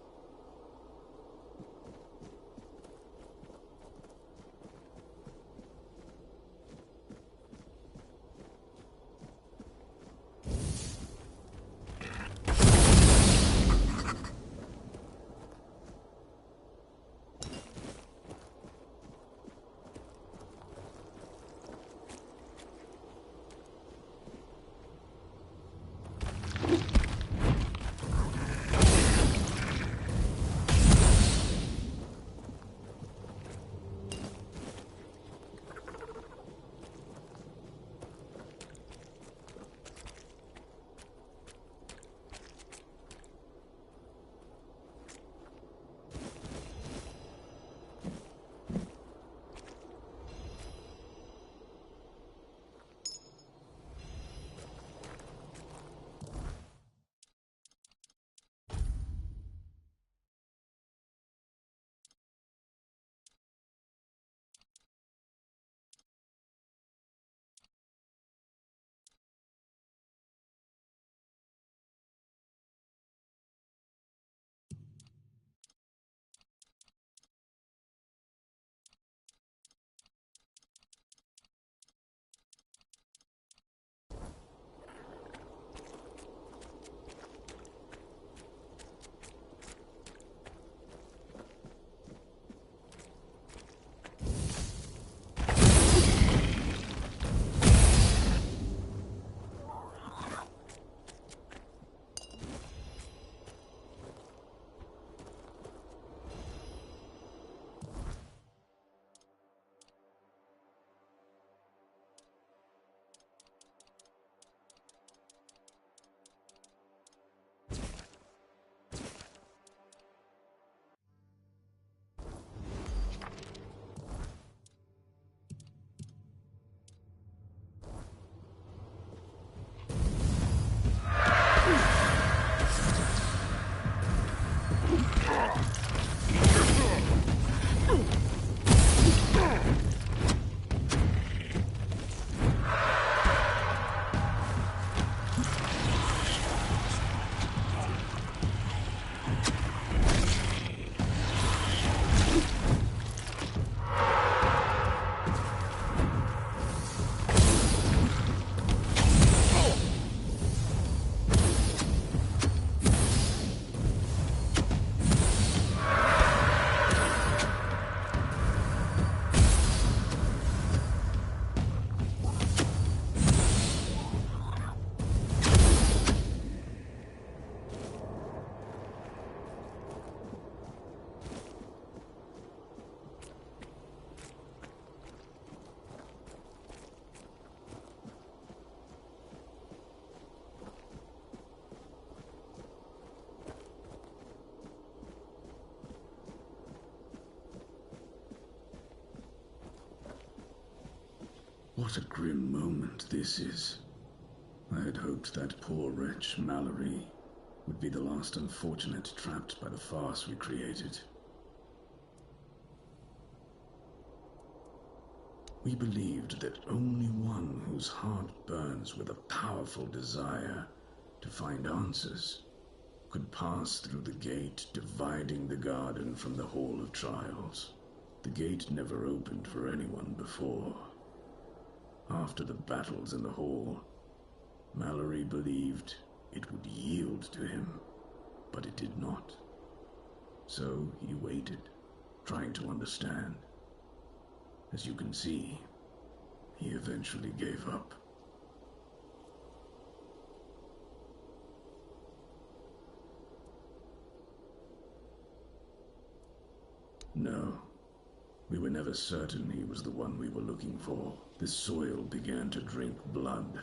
What a grim moment this is. I had hoped that poor wretch, Mallory, would be the last unfortunate trapped by the farce we created. We believed that only one whose heart burns with a powerful desire to find answers could pass through the gate dividing the garden from the Hall of Trials. The gate never opened for anyone before. After the battles in the hall, Mallory believed it would yield to him, but it did not. So he waited, trying to understand. As you can see, he eventually gave up. No, we were never certain he was the one we were looking for. The soil began to drink blood.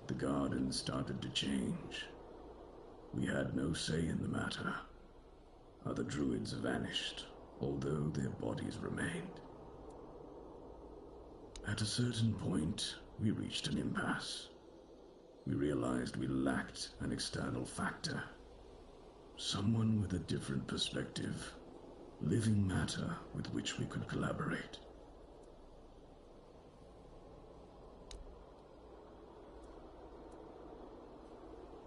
The garden started to change. We had no say in the matter. Other druids vanished, although their bodies remained. At a certain point, we reached an impasse. We realized we lacked an external factor. Someone with a different perspective. Living matter with which we could collaborate.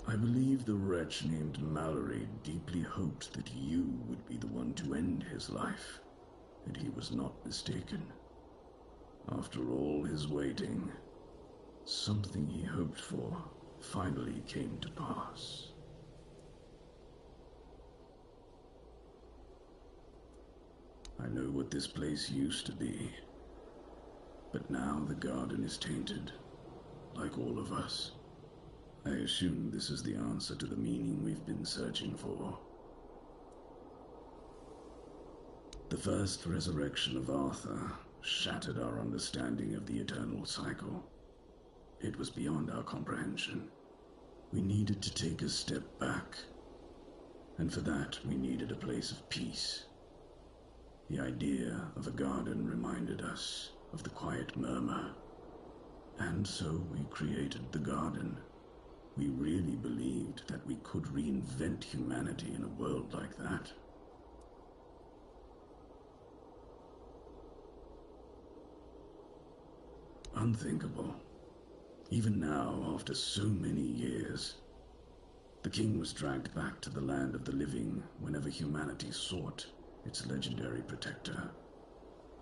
I believe the wretch named Mallory deeply hoped that you would be the one to end his life, and he was not mistaken. After all his waiting, something he hoped for finally came to pass. I know what this place used to be, but now the garden is tainted, like all of us. I assume this is the answer to the meaning we've been searching for. The first resurrection of Arthur shattered our understanding of the eternal cycle. It was beyond our comprehension. We needed to take a step back, and for that we needed a place of peace. The idea of a garden reminded us of the quiet murmur, and so we created the garden. We really believed that we could reinvent humanity in a world like that. Unthinkable. Even now, after so many years, the king was dragged back to the land of the living whenever humanity sought its legendary protector.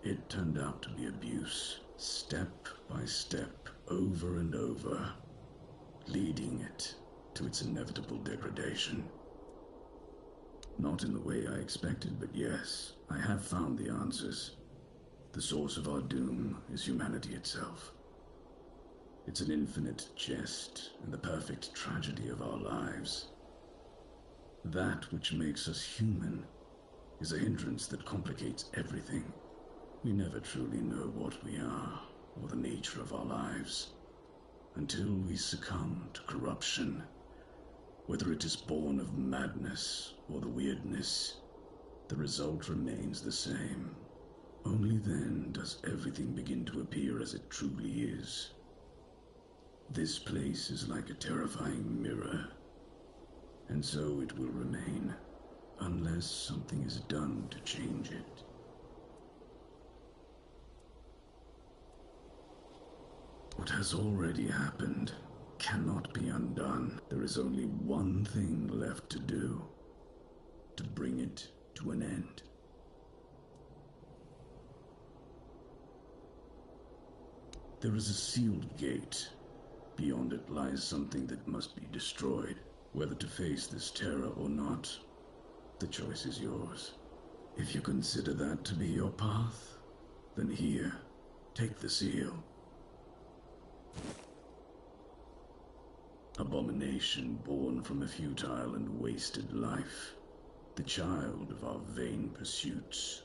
It turned out to be abuse, step by step, over and over, leading it to its inevitable degradation. Not in the way I expected, but yes, I have found the answers. The source of our doom is humanity itself. It's an infinite jest and the perfect tragedy of our lives. That which makes us human is a hindrance that complicates everything. We never truly know what we are or the nature of our lives until we succumb to corruption, whether it is born of madness or the weirdness. The result remains the same. Only then does everything begin to appear as it truly is. This place is like a terrifying mirror, and so it will remain, unless something is done to change it. What has already happened cannot be undone. There is only one thing left to do, to bring it to an end. There is a sealed gate. Beyond it lies something that must be destroyed. Whether to face this terror or not, the choice is yours. If you consider that to be your path, then here, take the seal. Abomination born from a futile and wasted life, the child of our vain pursuits.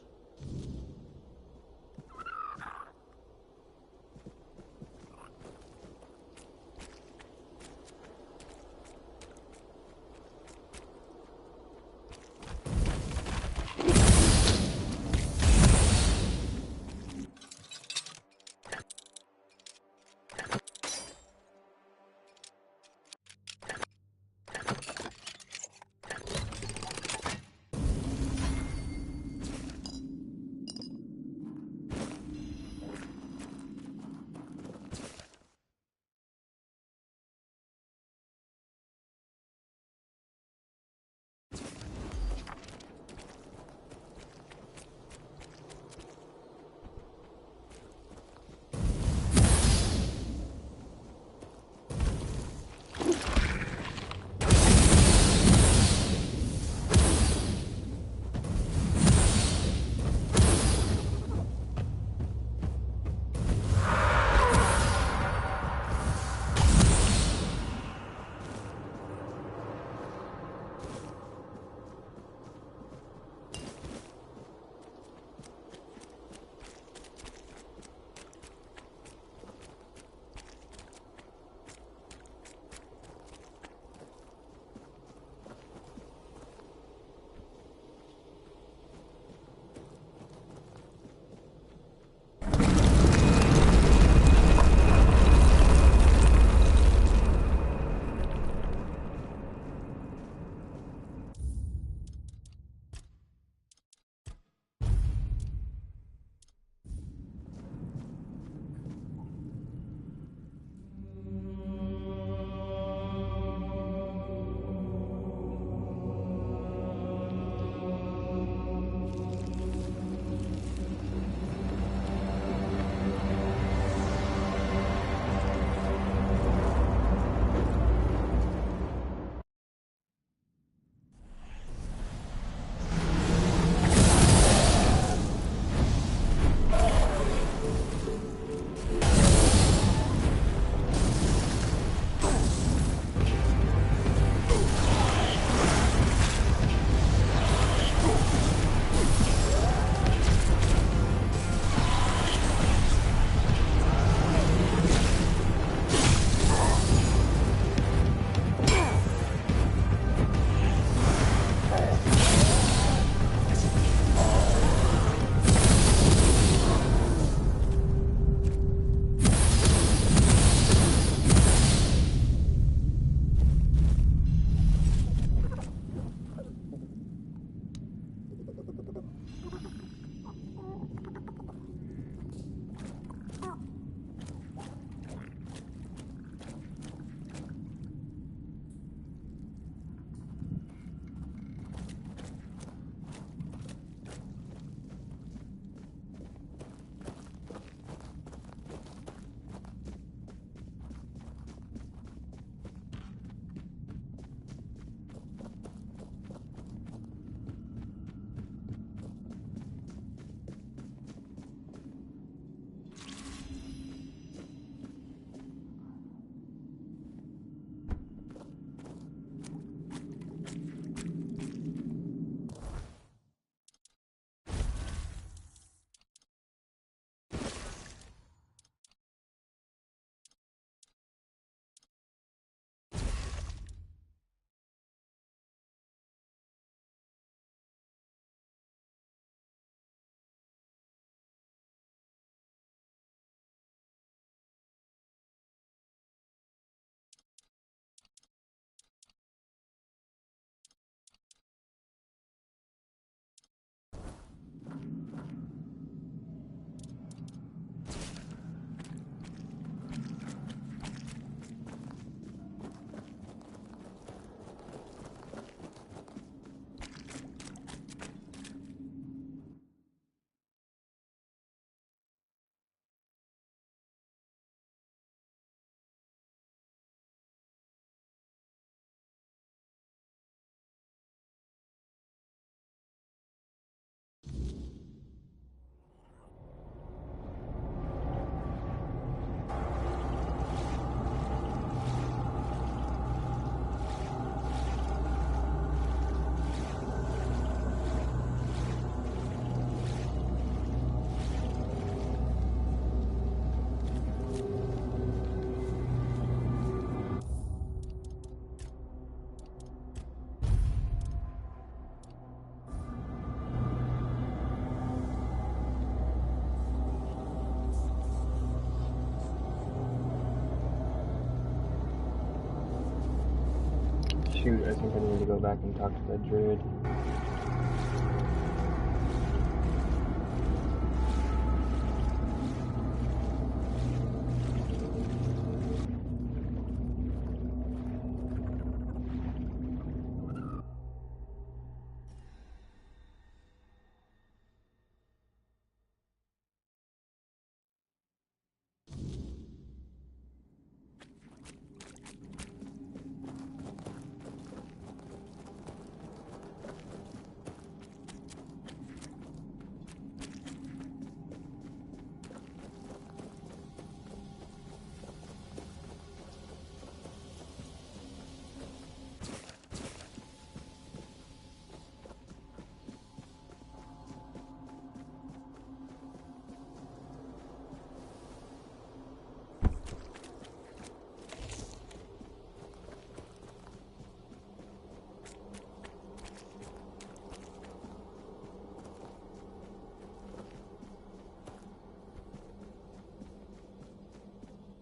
shoot, I think I need to go back and talk to that druid.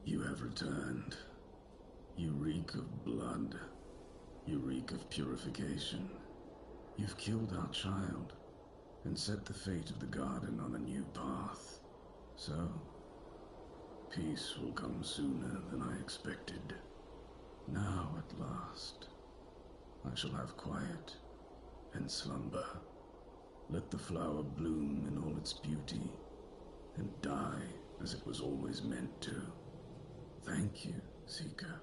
You have returned. You reek of blood. You reek of purification. You've killed our child and set the fate of the garden on a new path. So, peace will come sooner than I expected. Now, at last, I shall have quiet and slumber. Let the flower bloom in all its beauty and die as it was always meant to. Thank you, Seeker.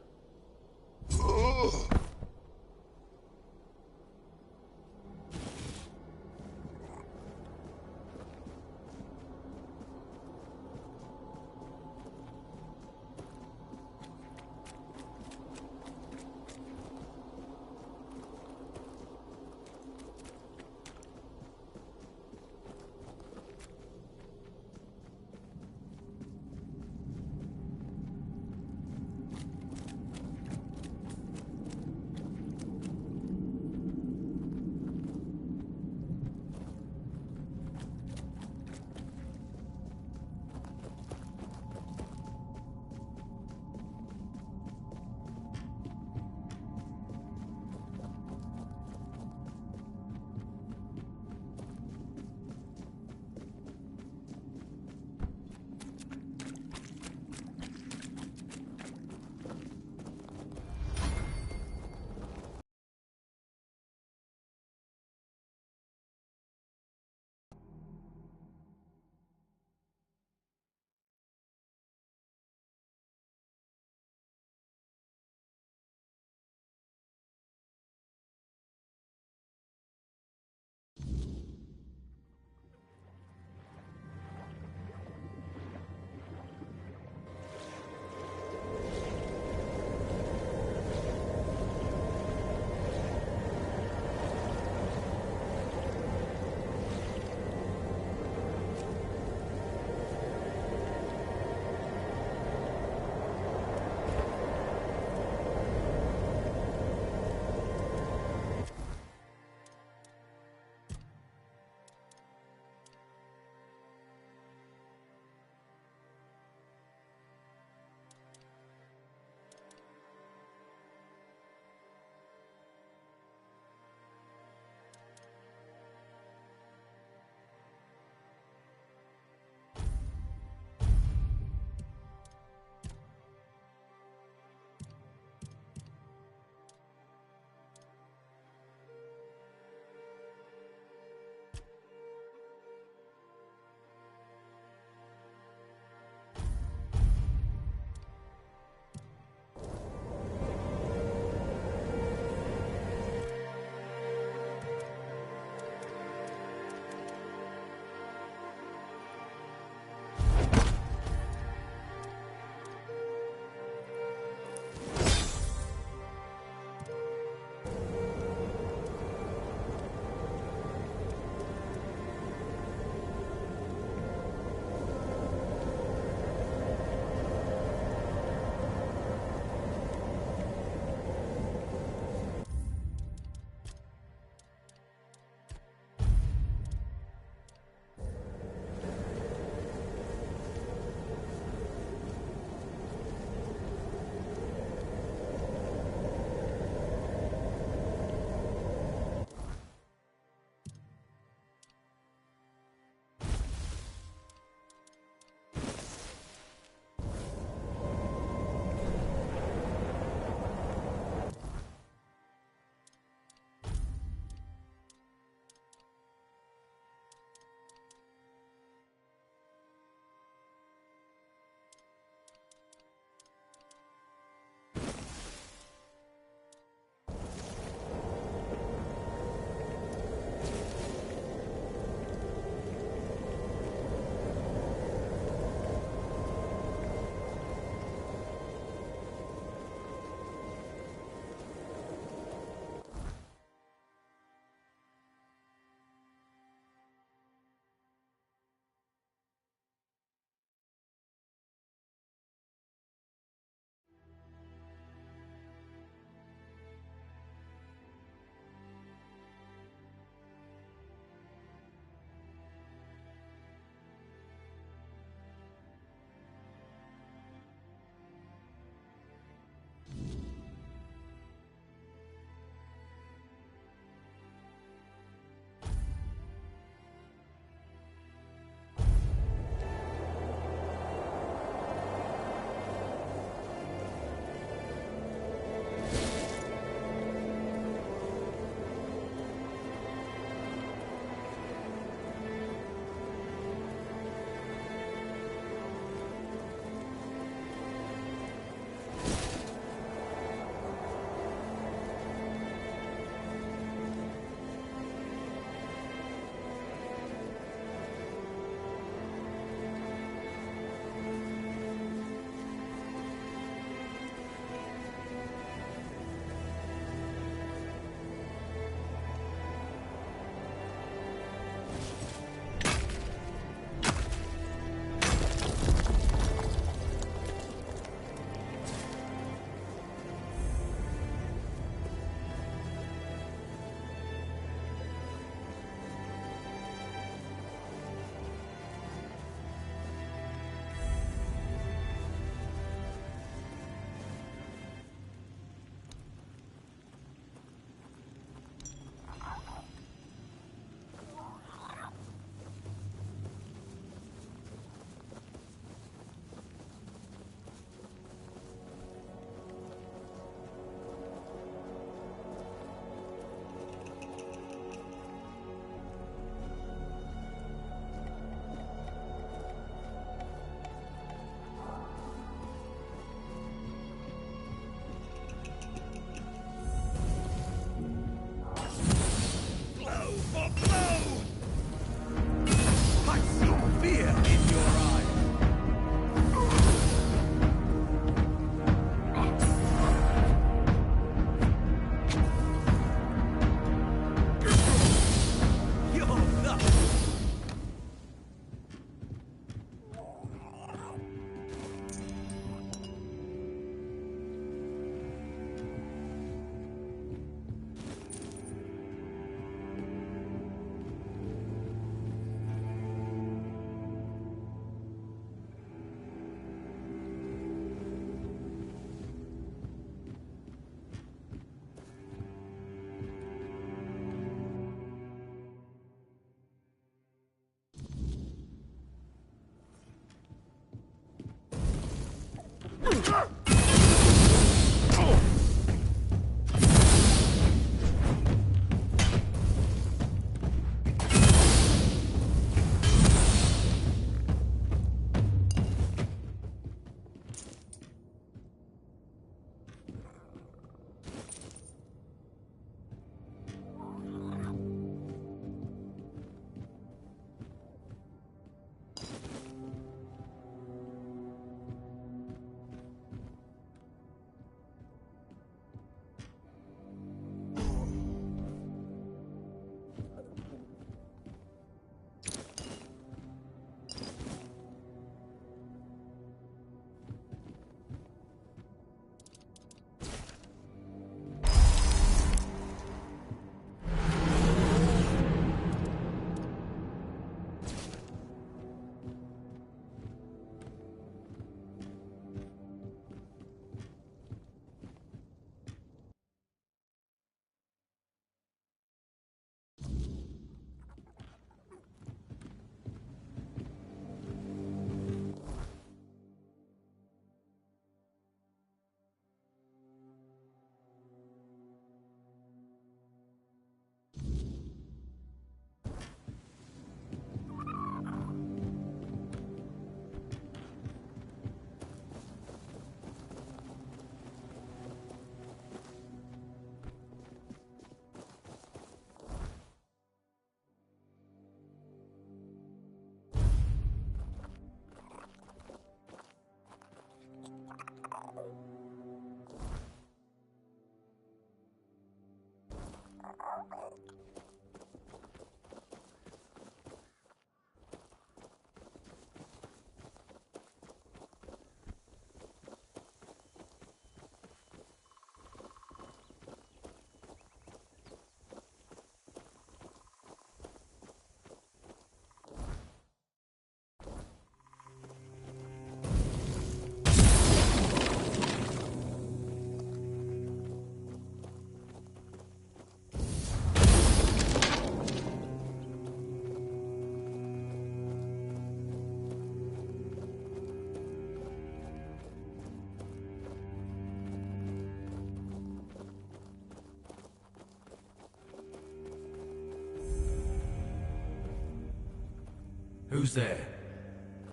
Who's there?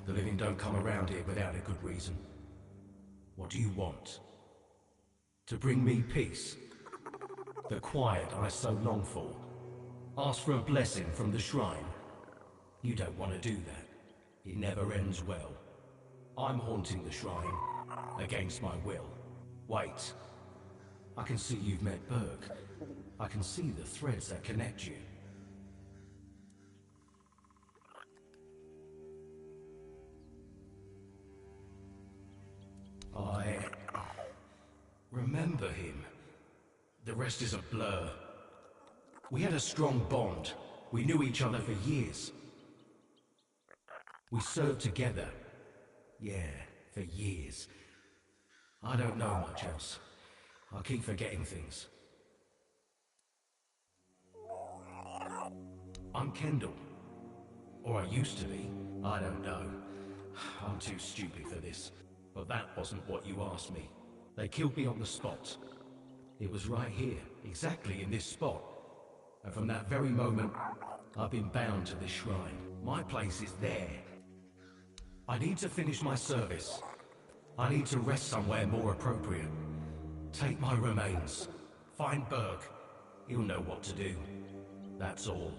The living don't come around here without a good reason. What do you want? To bring me peace? The quiet I so long for? Ask for a blessing from the shrine? You don't want to do that. It never ends well. I'm haunting the shrine, against my will. Wait. I can see you've met Burke. I can see the threads that connect you. I remember him. The rest is a blur. We had a strong bond. We knew each other for years. We served together. Yeah, for years. I don't know much else. I keep forgetting things. I'm Kendall. Or I used to be. I don't know. I'm too stupid for this. But that wasn't what you asked me. They killed me on the spot. It was right here, exactly in this spot. And from that very moment, I've been bound to this shrine. My place is there. I need to finish my service. I need to rest somewhere more appropriate. Take my remains. Find Burke. He'll know what to do. That's all.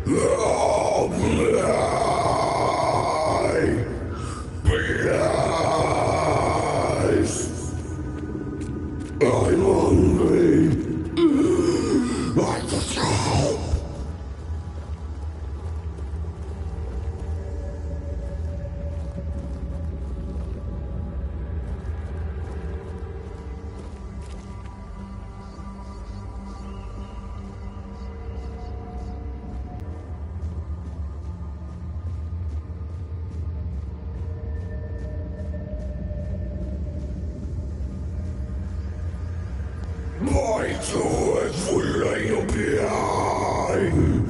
I'm hungry. I just help. My toys will lay you behind.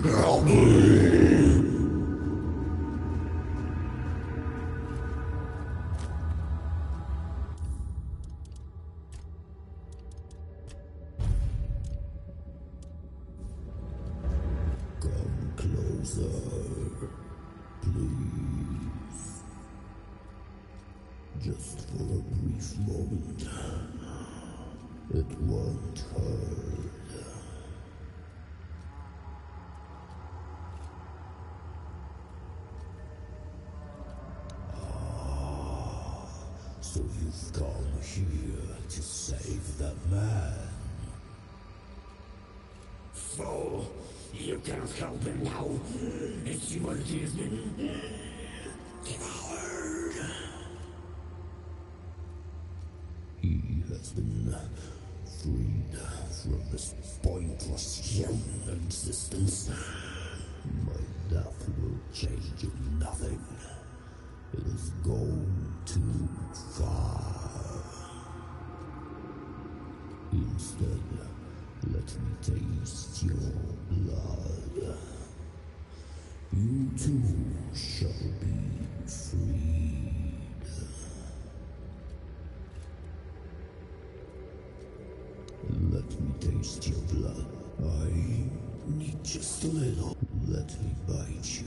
Help me. Come closer, please. Just for a brief moment. It won't hurt. So you've come here to save that man. Fool, you can't help him now. His humanity has been devoured. He has been freed from this pointless human existence. My death will change nothing. It has gone too far. Instead, let me taste your blood. You too shall be freed. Let me taste your blood. I need just a little. Let me bite you.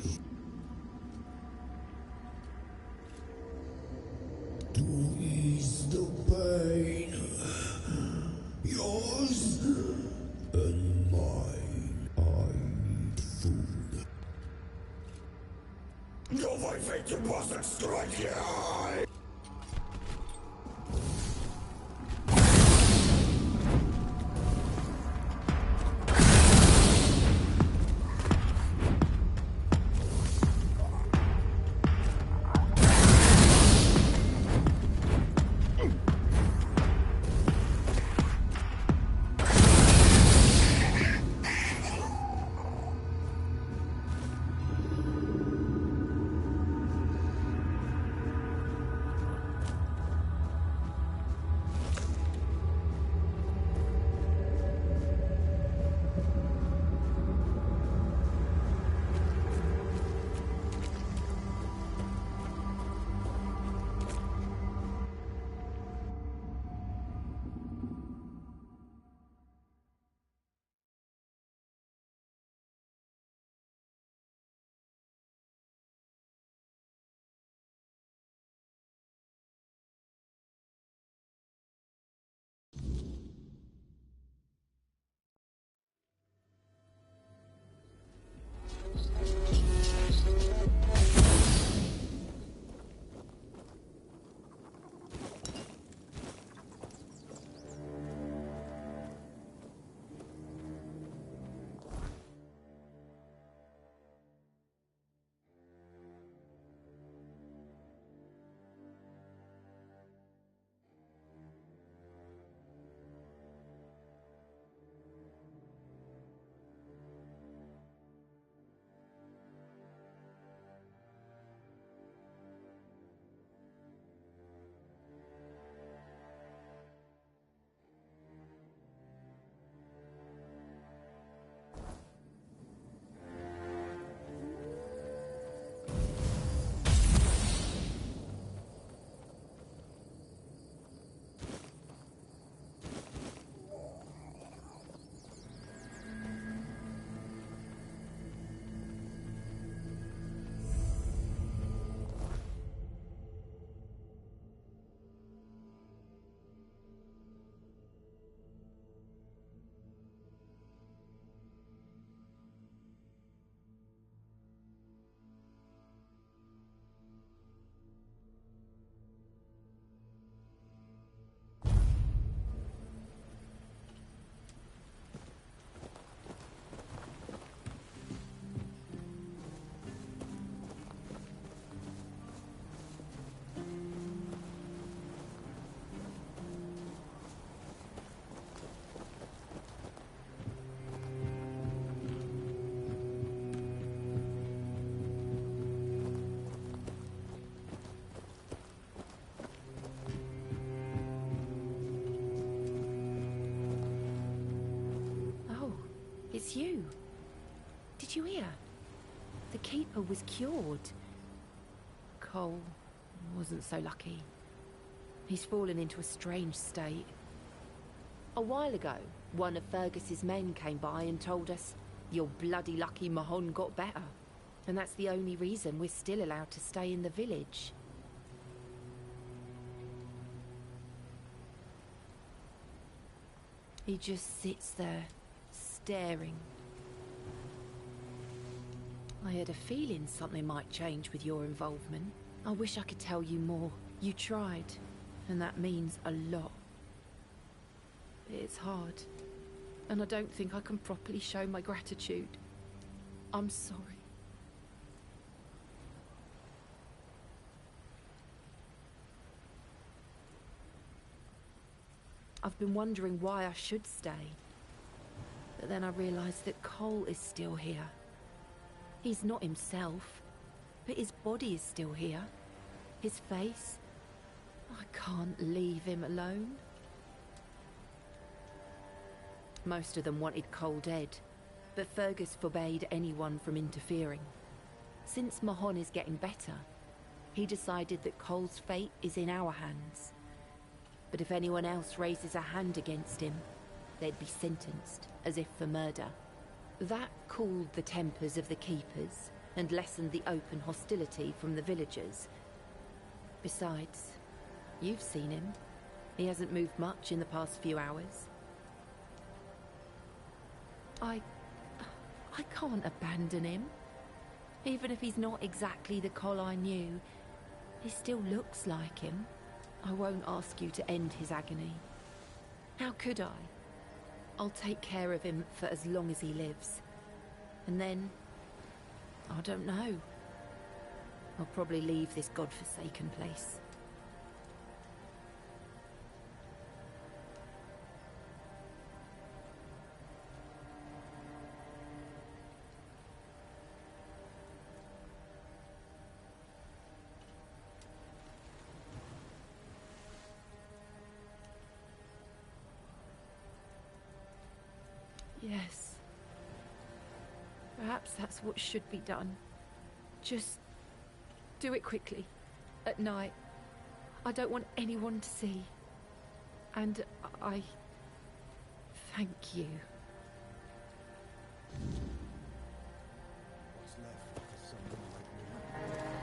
To ease the pain, yours and mine. I need food. No, my fate to bastard strike here. Did you hear? The Keeper was cured. Cole wasn't so lucky. He's fallen into a strange state. A while ago, one of Fergus's men came by and told us, "You're bloody lucky Mahon got better." And that's the only reason we're still allowed to stay in the village. He just sits there, staring. I had a feeling something might change with your involvement. I wish I could tell you more. You tried, and that means a lot. It's hard, and I don't think I can properly show my gratitude. I'm sorry. I've been wondering why I should stay. But then I realized that Cole is still here. He's not himself, but his body is still here. His face. I can't leave him alone. Most of them wanted Cole dead, but Fergus forbade anyone from interfering. Since Mahon is getting better, he decided that Cole's fate is in our hands. But if anyone else raises a hand against him, they'd be sentenced, as if for murder. That cooled the tempers of the Keepers and lessened the open hostility from the villagers. Besides, you've seen him. He hasn't moved much in the past few hours. I can't abandon him. Even if he's not exactly the Cole I knew, he still looks like him. I won't ask you to end his agony. How could I? I'll take care of him for as long as he lives. And then, I don't know. I'll probably leave this godforsaken place. Yes. Perhaps that's what should be done. Just do it quickly. At night. I don't want anyone to see. And I thank you. What's left for someone like me?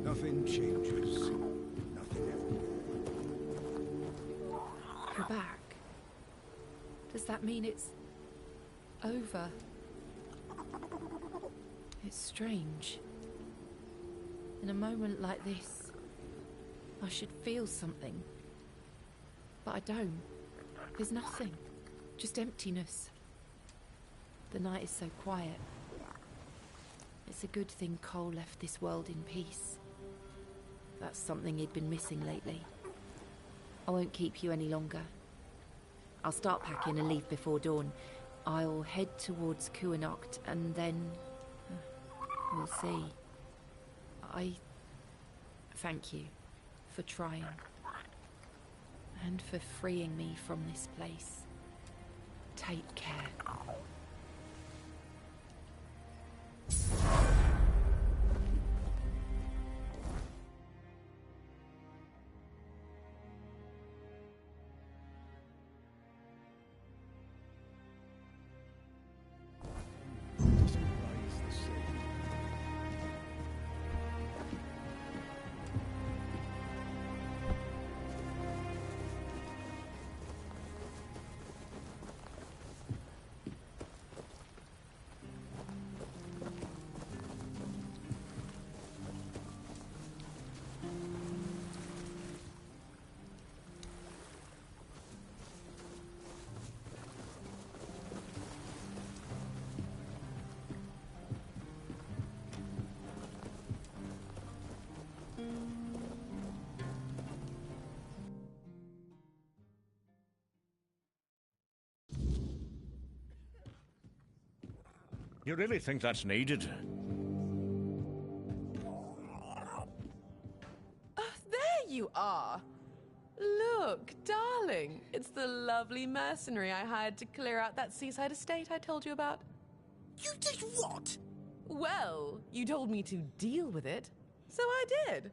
Nothing changes. Nothing ever. You're back. Does that mean it's over? It's strange. In a moment like this, I should feel something. But I don't. There's nothing. Just emptiness. The night is so quiet. It's a good thing Cole left this world in peace. That's something he'd been missing lately. I won't keep you any longer. I'll start packing and leave before dawn. I'll head towards Kuanocht and then... we'll see. I thank you for trying. And for freeing me from this place. Take care. Raise the sea. You really think that's needed? Oh, there you are. Look, darling, it's the lovely mercenary I hired to clear out that seaside estate I told you about. You did what? Well, you told me to deal with it, so I did.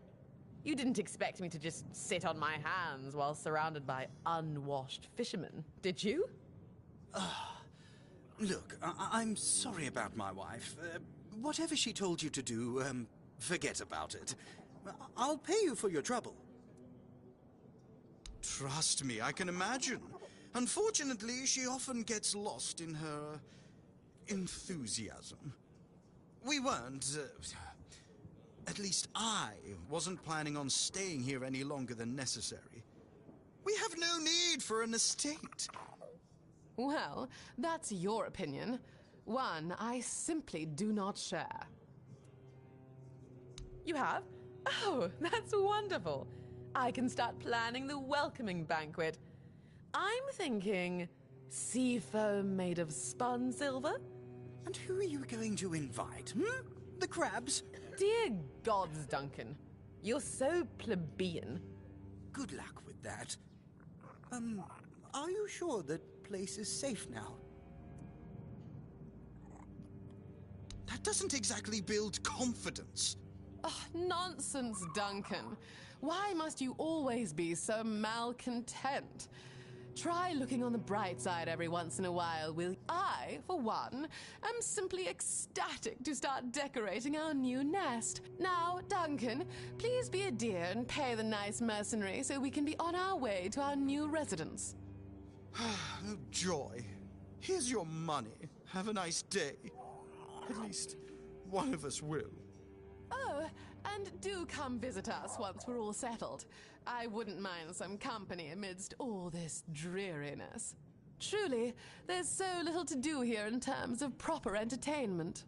You didn't expect me to just sit on my hands while surrounded by unwashed fishermen, did you? Look, I'm sorry about my wife. Whatever she told you to do, forget about it. I'll pay you for your trouble. Trust me, I can imagine. Unfortunately, she often gets lost in her enthusiasm. We weren't, at least I wasn't planning on staying here any longer than necessary. We have no need for an estate. Well, that's your opinion. One I simply do not share. You have? Oh, that's wonderful. I can start planning the welcoming banquet. I'm thinking seafoam made of spun silver. And who are you going to invite, The crabs? Dear gods, Duncan. You're so plebeian. Good luck with that. Are you sure that place is safe now? That doesn't exactly build confidence. Oh, nonsense, Duncan. Why must you always be so malcontent? Try looking on the bright side every once in a while, will you? I, for one, am simply ecstatic to start decorating our new nest. Now, Duncan, please be a dear and pay the nice mercenary so we can be on our way to our new residence. Oh, joy. Here's your money. Have a nice day. At least one of us will. Oh, and do come visit us once we're all settled. I wouldn't mind some company amidst all this dreariness. Truly, there's so little to do here in terms of proper entertainment.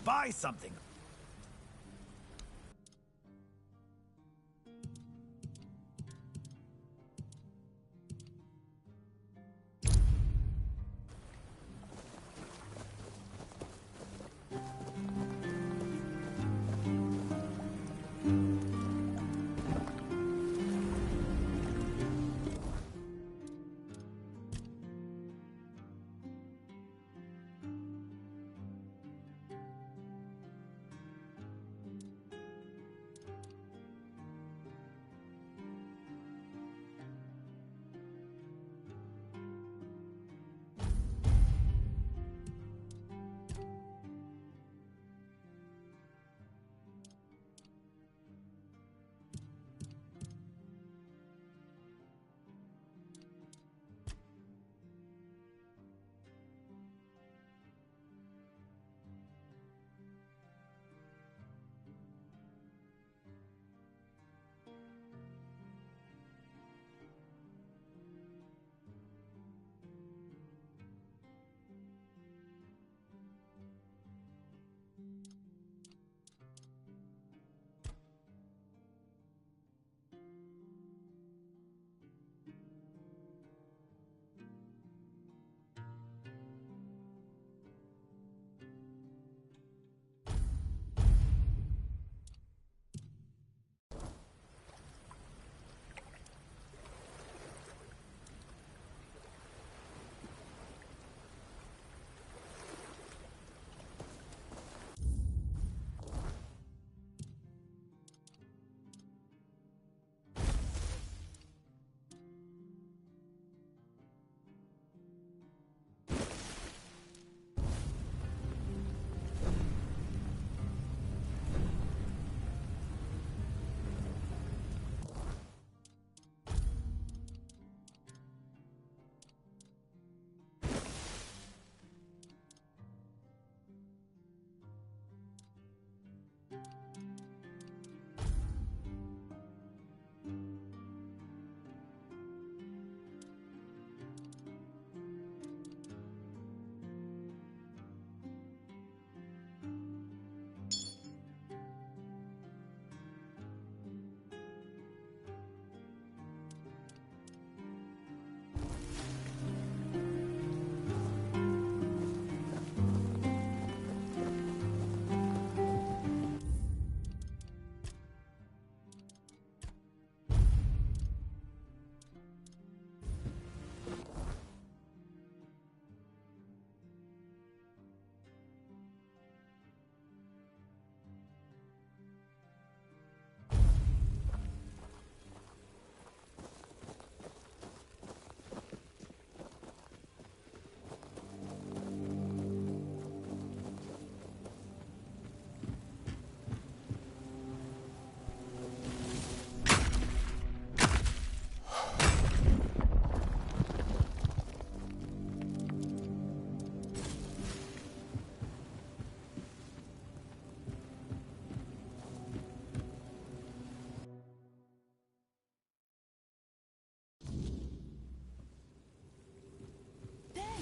Buy something.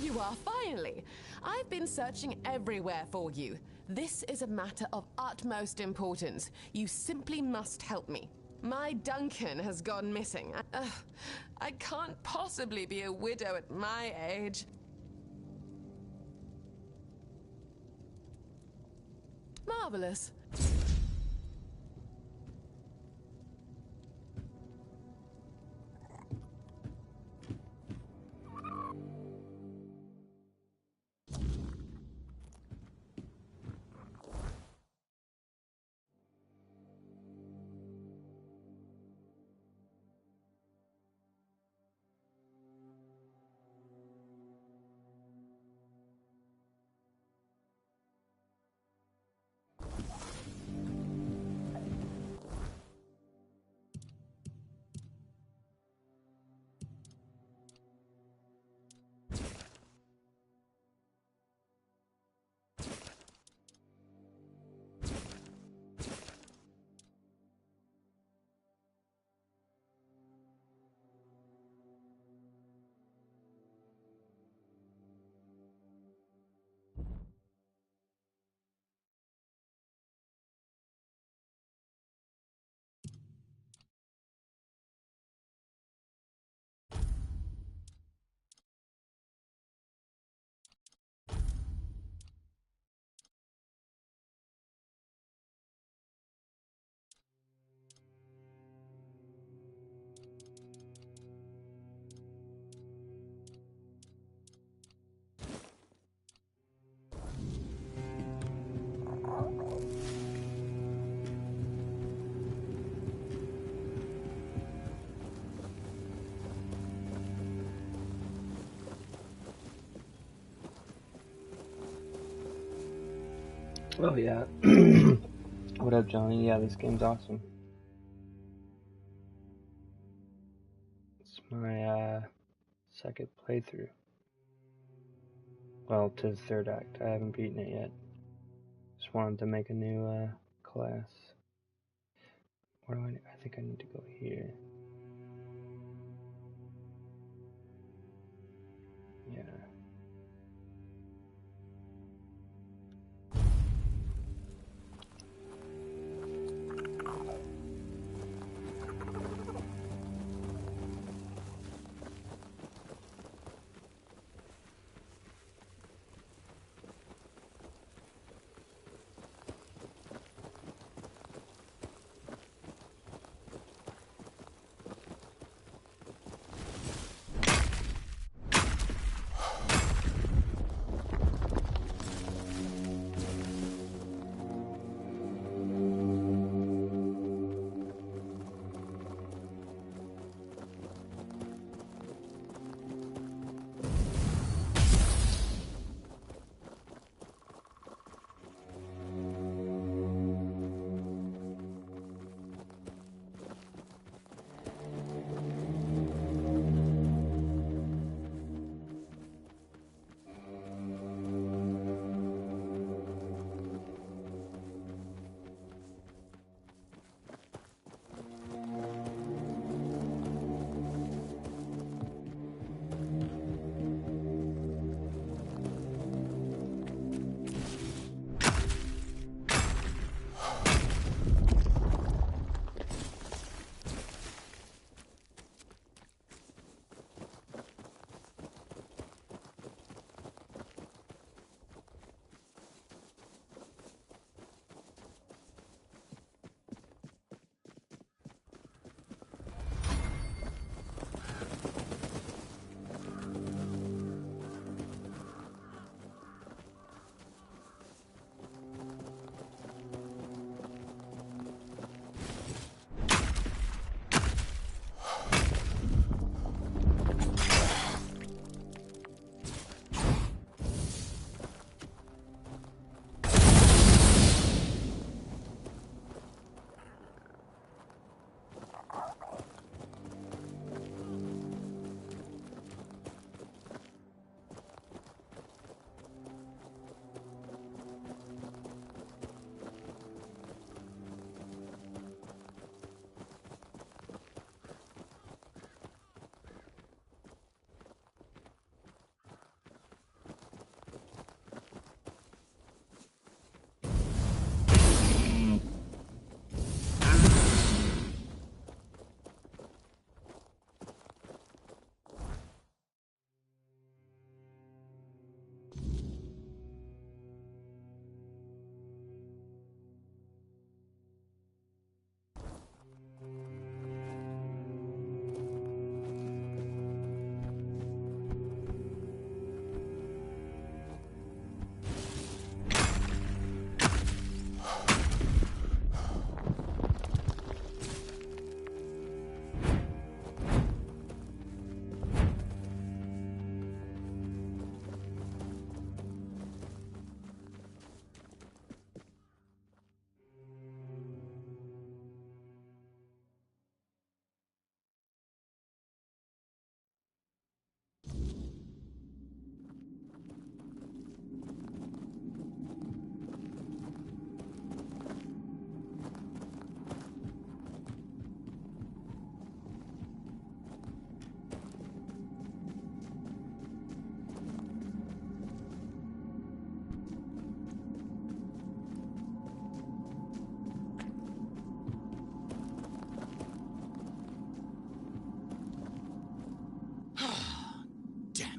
you are, finally. I've been searching everywhere for you. This is a matter of utmost importance. You simply must help me. My Duncan has gone missing. I can't possibly be a widow at my age. Marvelous. Oh yeah. What up, Johnny? Yeah, this game's awesome. It's my second playthrough. Well, to the third act. I haven't beaten it yet. Just wanted to make a new class. Where do I think I need to go here. Yeah.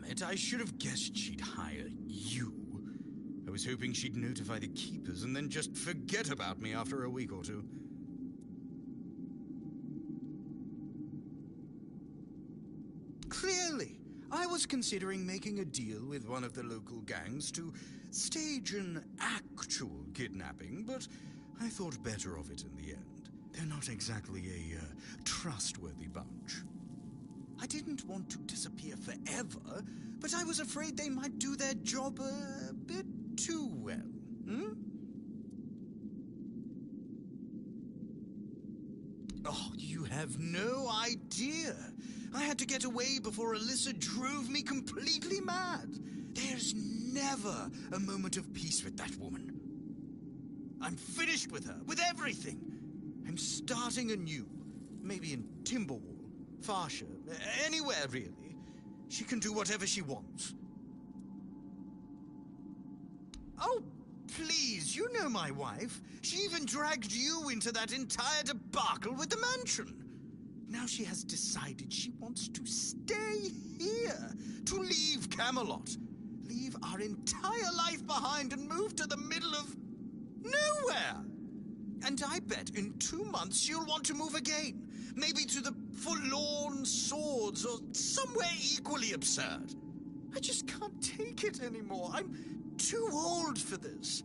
it, I should have guessed she'd hire you. I was hoping she'd notify the keepers and then just forget about me after a week or two. Clearly, I was considering making a deal with one of the local gangs to stage an actual kidnapping, but I thought better of it in the end. They're not exactly a trustworthy bunch. I didn't want to disappear forever, but I was afraid they might do their job a bit too well. Oh, you have no idea. I had to get away before Alyssa drove me completely mad. There's never a moment of peace with that woman. I'm finished with her, with everything. I'm starting anew. Maybe in Timberwall, Farsha, anywhere really. She can do whatever she wants. Oh, please, you know my wife. She even dragged you into that entire debacle with the mansion. Now she has decided she wants to stay here, to leave Camelot, leave our entire life behind and move to the middle of nowhere. And I bet in 2 months she'll want to move again, maybe to the Forlorn Swords or somewhere equally absurd. I just can't take it anymore. I'm too old for this.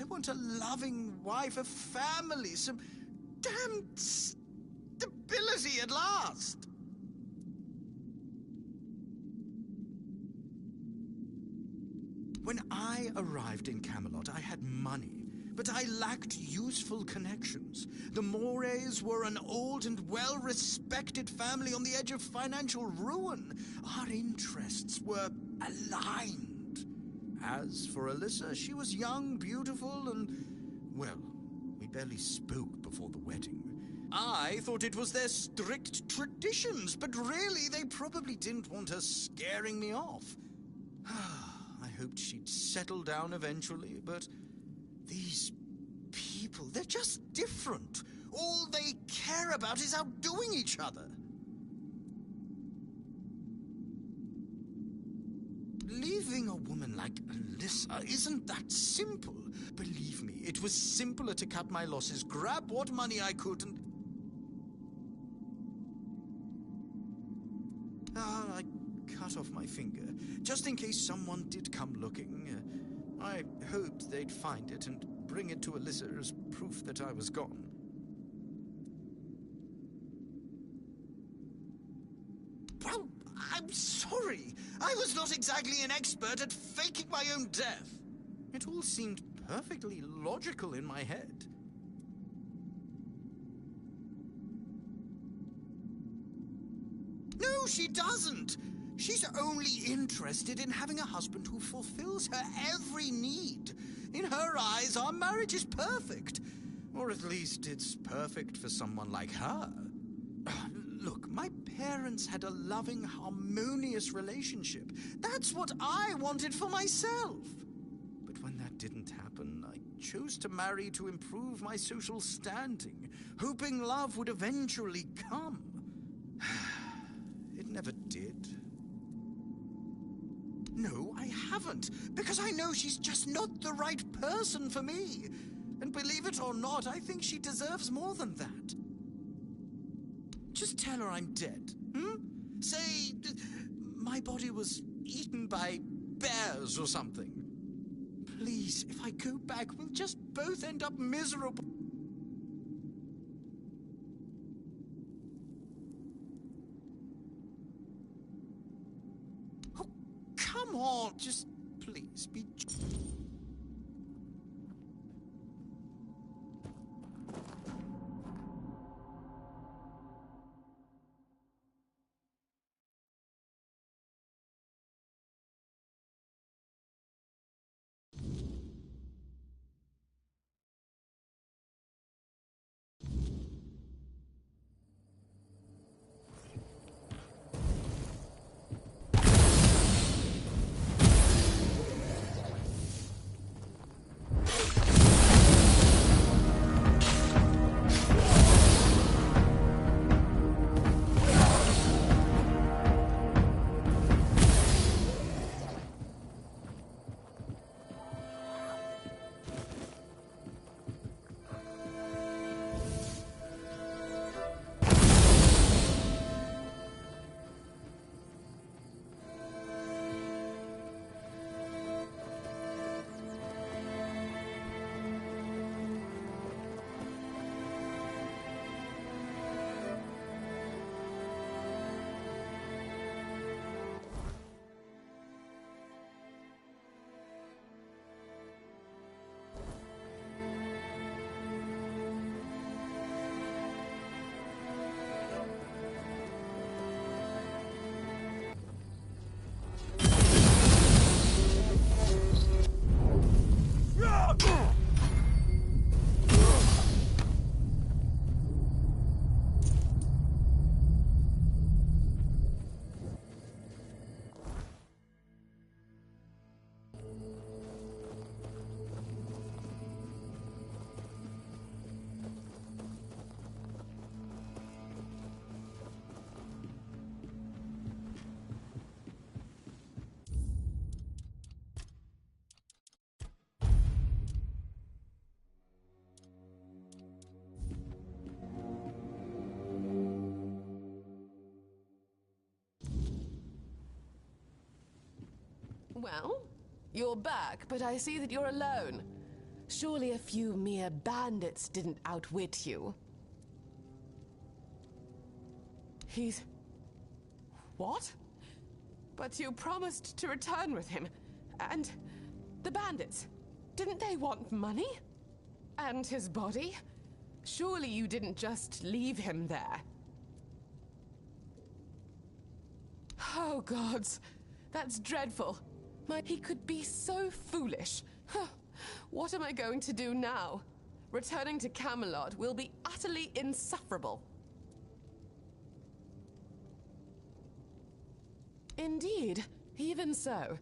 I want a loving wife, a family, some damn stability at last. When I arrived in Camelot, I had money, but I lacked useful connections. The Morays were an old and well-respected family on the edge of financial ruin. Our interests were aligned. As for Alyssa, she was young, beautiful, and, well, we barely spoke before the wedding. I thought it was their strict traditions, but really they probably didn't want her scaring me off. I hoped she'd settle down eventually, but these people, they're just different. All they care about is outdoing each other. Leaving a woman like Alyssa isn't that simple. Believe me, it was simpler to cut my losses, grab what money I could, and... I cut off my finger, just in case someone did come looking. I hoped they'd find it and bring it to Alyssa as proof that I was gone. Well, I'm sorry. I was not exactly an expert at faking my own death. It all seemed perfectly logical in my head. No, she doesn't. She's only interested in having a husband who fulfills her every need. In her eyes, our marriage is perfect. Or at least it's perfect for someone like her. Look, my parents had a loving, harmonious relationship. That's what I wanted for myself. But when that didn't happen, I chose to marry to improve my social standing, hoping love would eventually come. It never did. No, I haven't, because I know she's just not the right person for me. And believe it or not, I think she deserves more than that. Just tell her I'm dead, Say, my body was eaten by bears or something. Please, if I go back, we'll just both end up miserable. Oh, come on, just please be... Well, you're back, but I see that you're alone. Surely a few mere bandits didn't outwit you. He's... What? But you promised to return with him. And the bandits, didn't they want money? And his body? Surely you didn't just leave him there. Oh, gods. That's dreadful. He could be so foolish. What am I going to do now? Returning to Camelot will be utterly insufferable. Indeed, even so.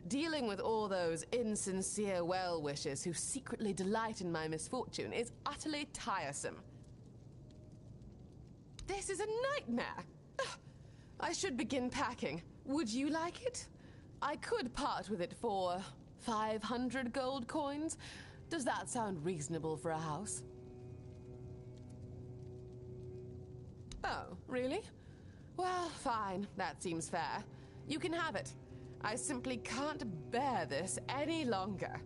Dealing with all those insincere well-wishers who secretly delight in my misfortune is utterly tiresome. This is a nightmare. Ugh. I should begin packing. Would you like it? I could part with it for 500 gold coins. Does that sound reasonable for a house? Oh, really? Well, fine. That seems fair. You can have it. I simply can't bear this any longer.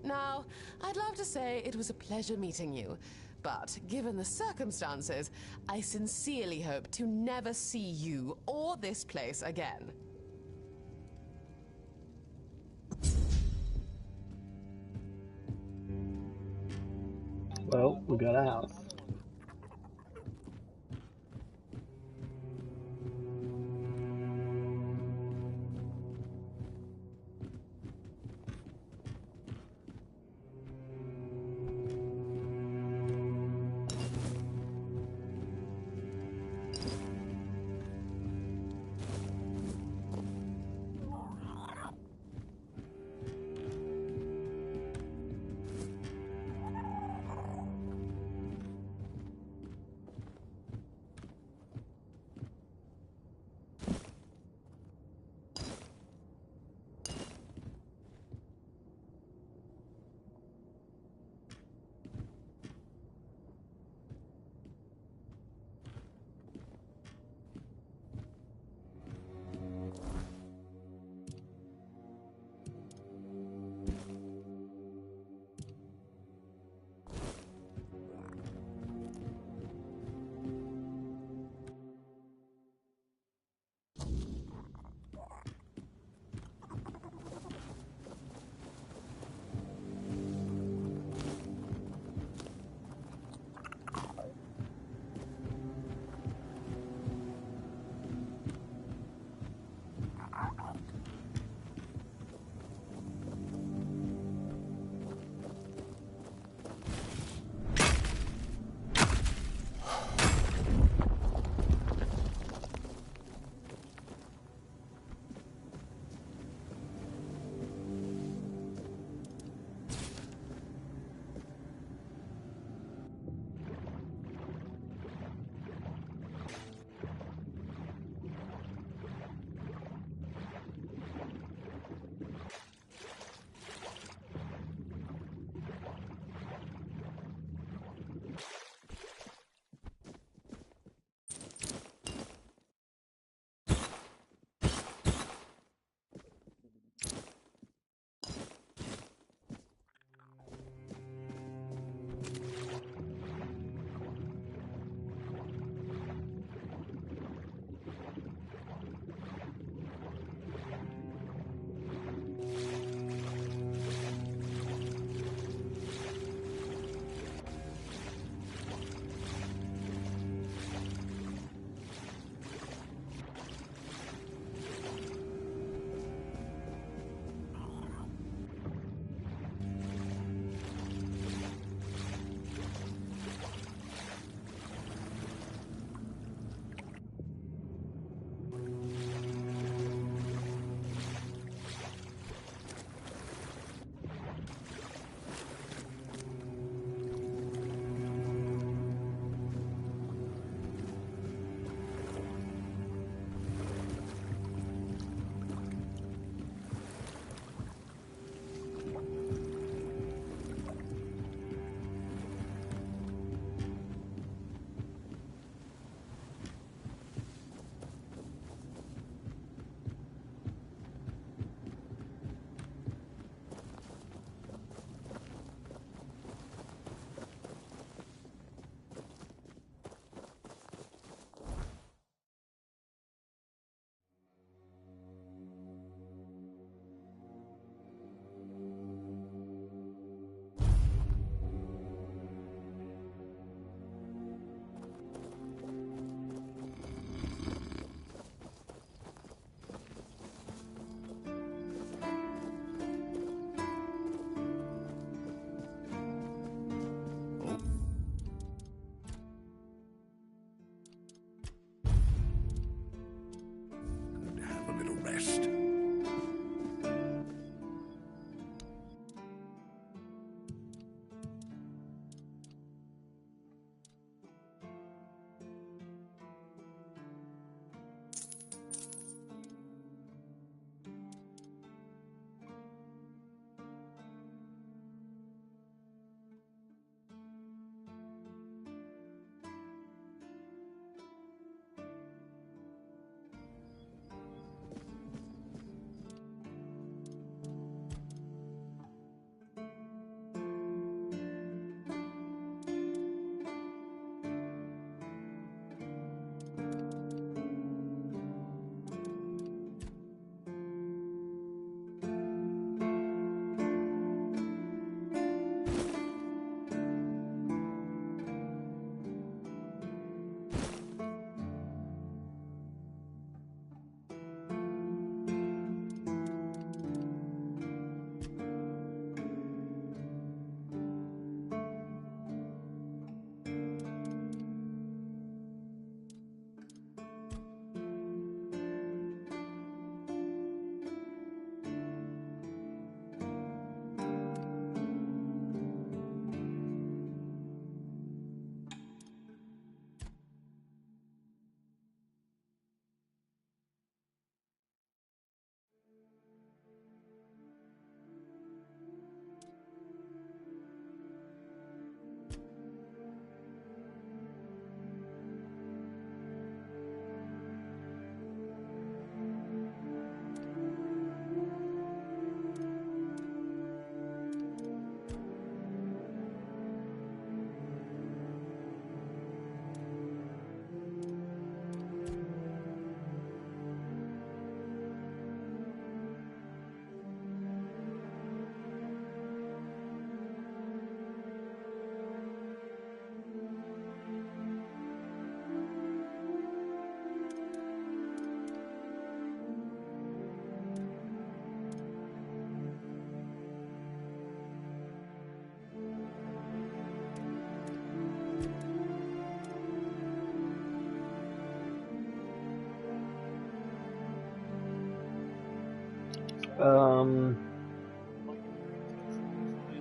Now, I'd love to say it was a pleasure meeting you, but given the circumstances, I sincerely hope to never see you or this place again. Well, we got a house.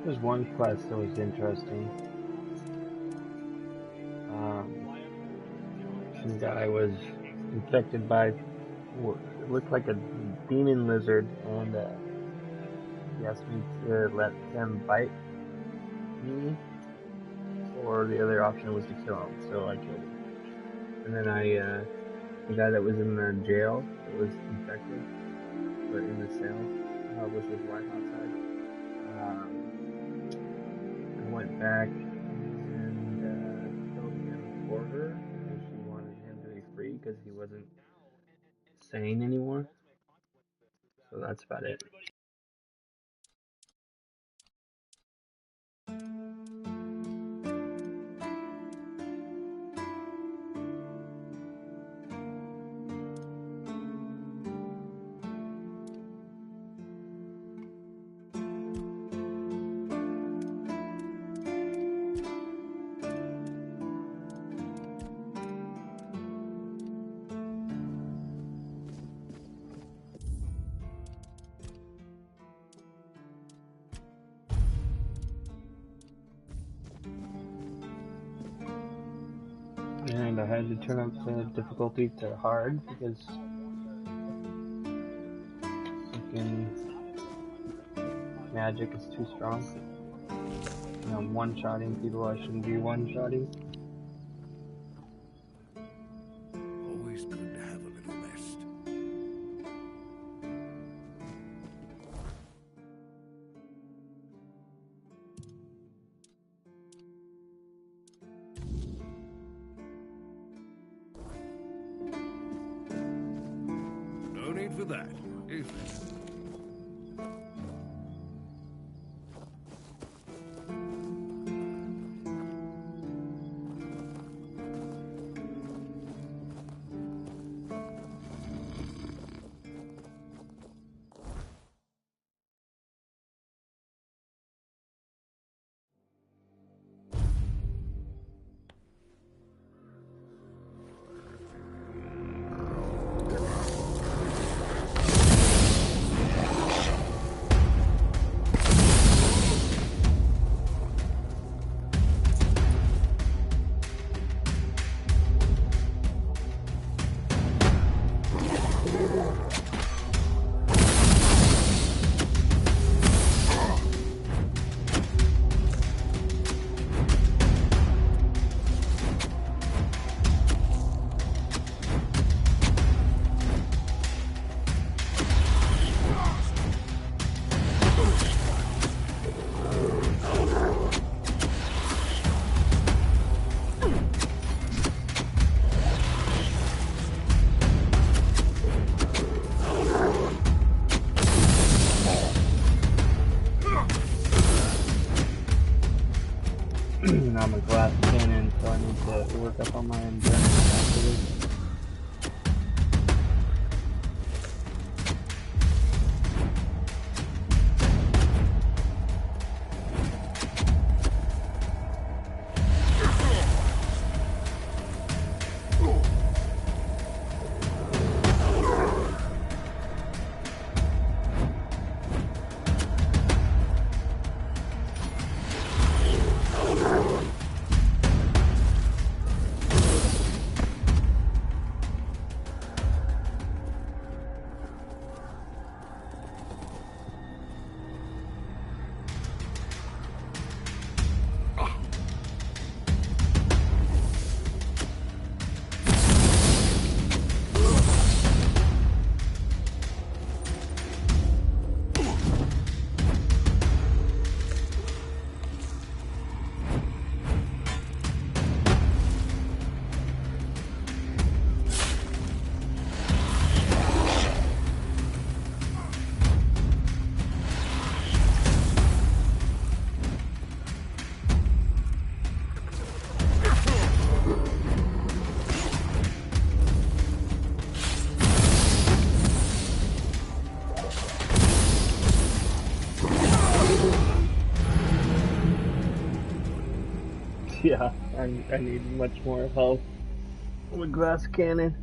There's one quest that was interesting. Some guy was infected by what looked like a demon lizard, and he asked me to let them bite me, or the other option was to kill him, so I killed him. And then the guy that was in the jail that was infected, but in the cell, with his wife outside, I went back and killed him for her, because she wanted him to be free, because he wasn't sane anymore. So that's about it. And I had to turn up the difficulty to hard because fucking magic is too strong. And I'm one-shotting people I shouldn't be one-shotting. Always good to have a little rest. No need for that, is there? I'm a glass cannon, so I need to work up on my endurance after this. Yeah, I need much more health with glass cannon.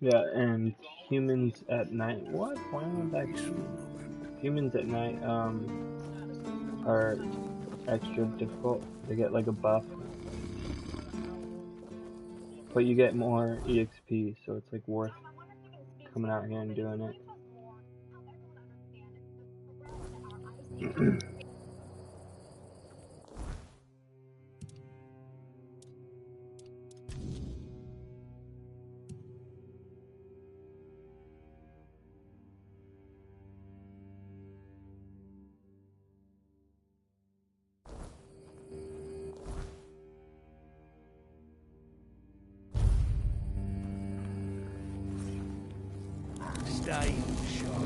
Yeah, and humans at night. What? Why am I back? Humans at night are extra difficult. They get like a buff, but you get more EXP, so it's like worth coming out here and doing it. Stay sharp.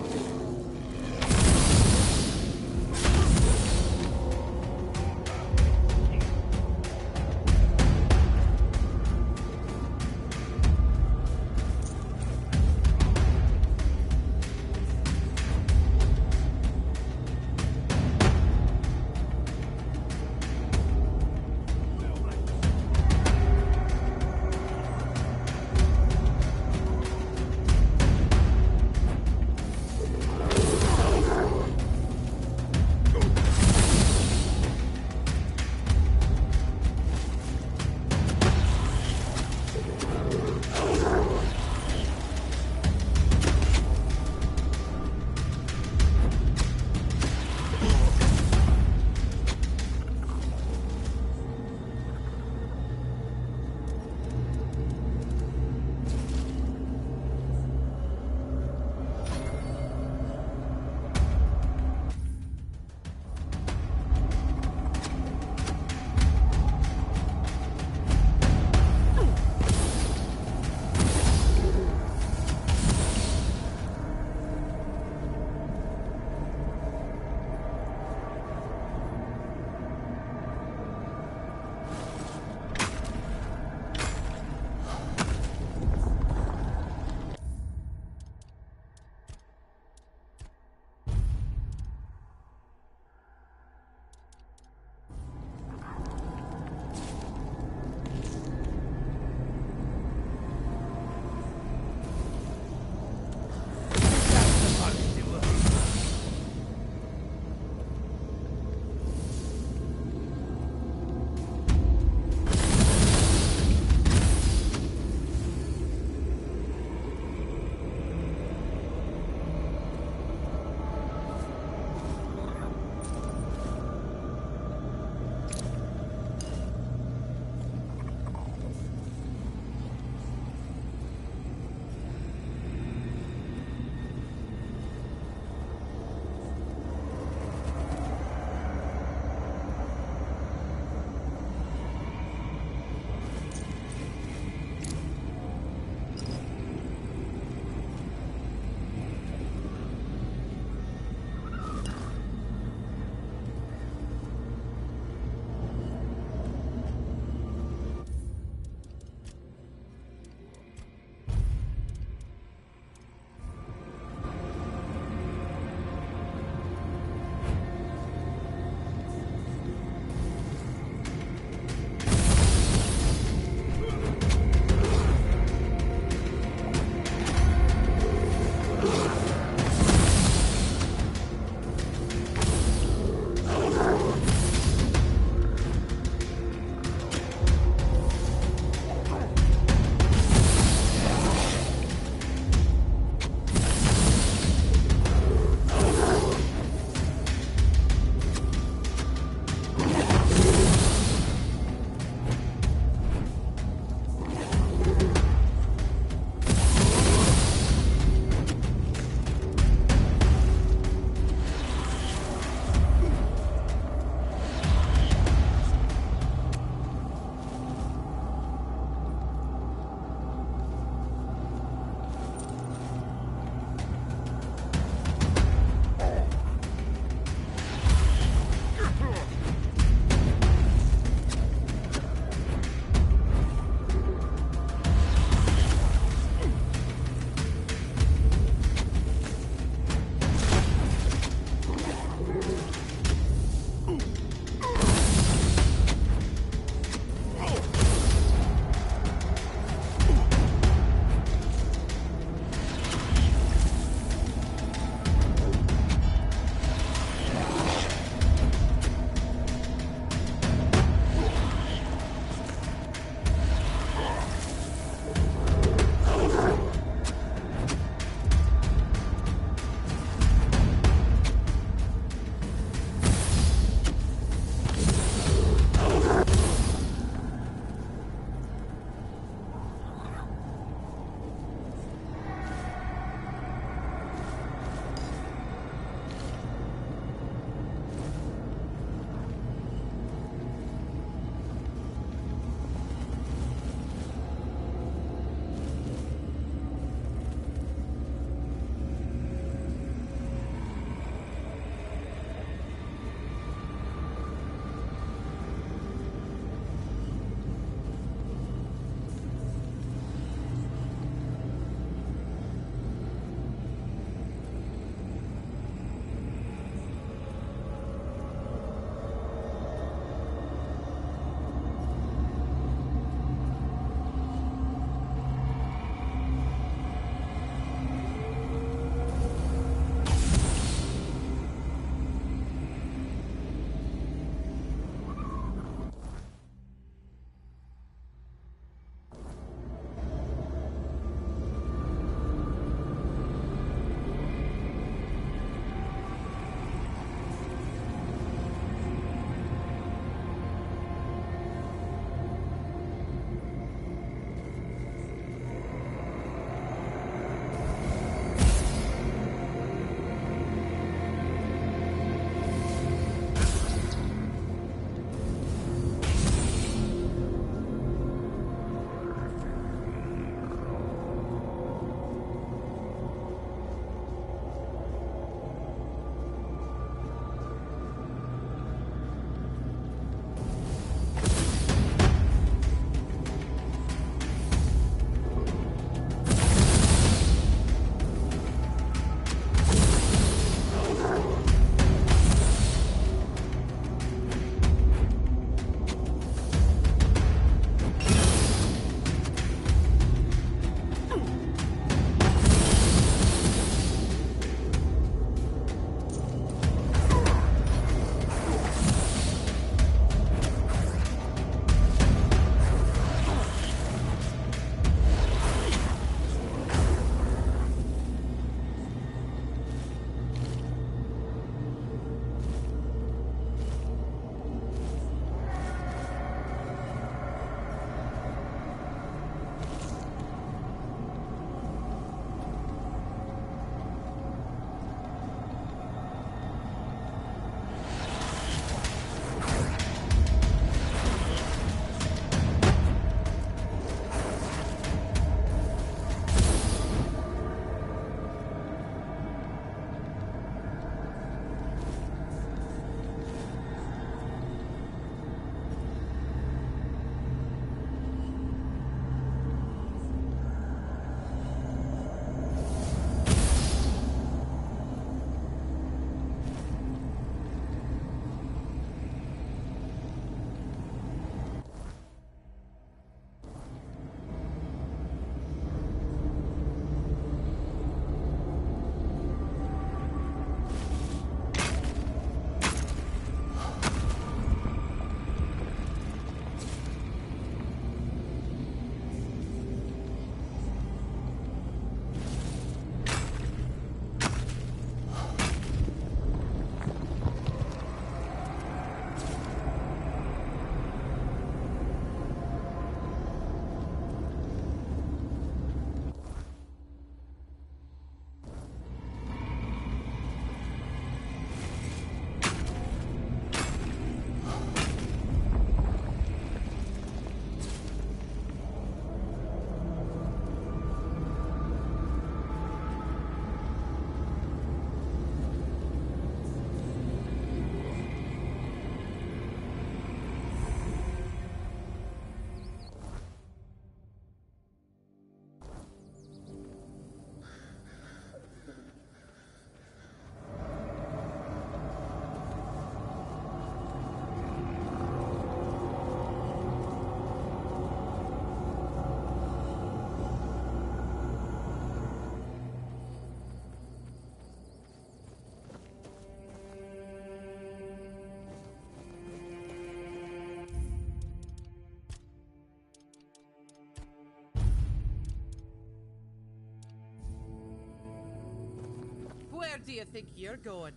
Where do you think you're going?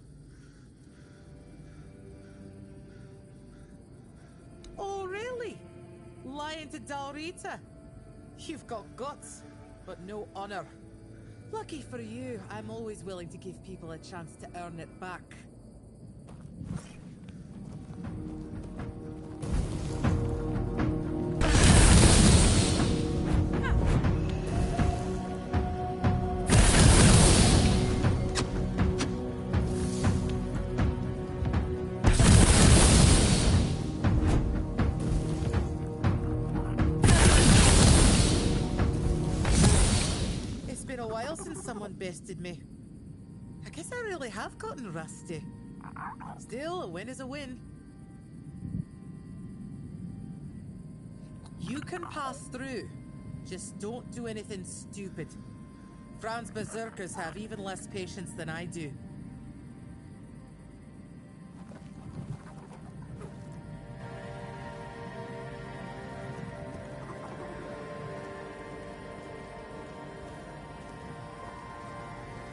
Oh, really? Lying to Dalrita? You've got guts, but no honor. Lucky for you, I'm always willing to give people a chance to earn it back. Someone bested me. I guess I really have gotten rusty. Still, a win is a win. You can pass through. Just don't do anything stupid. Fran's berserkers have even less patience than I do.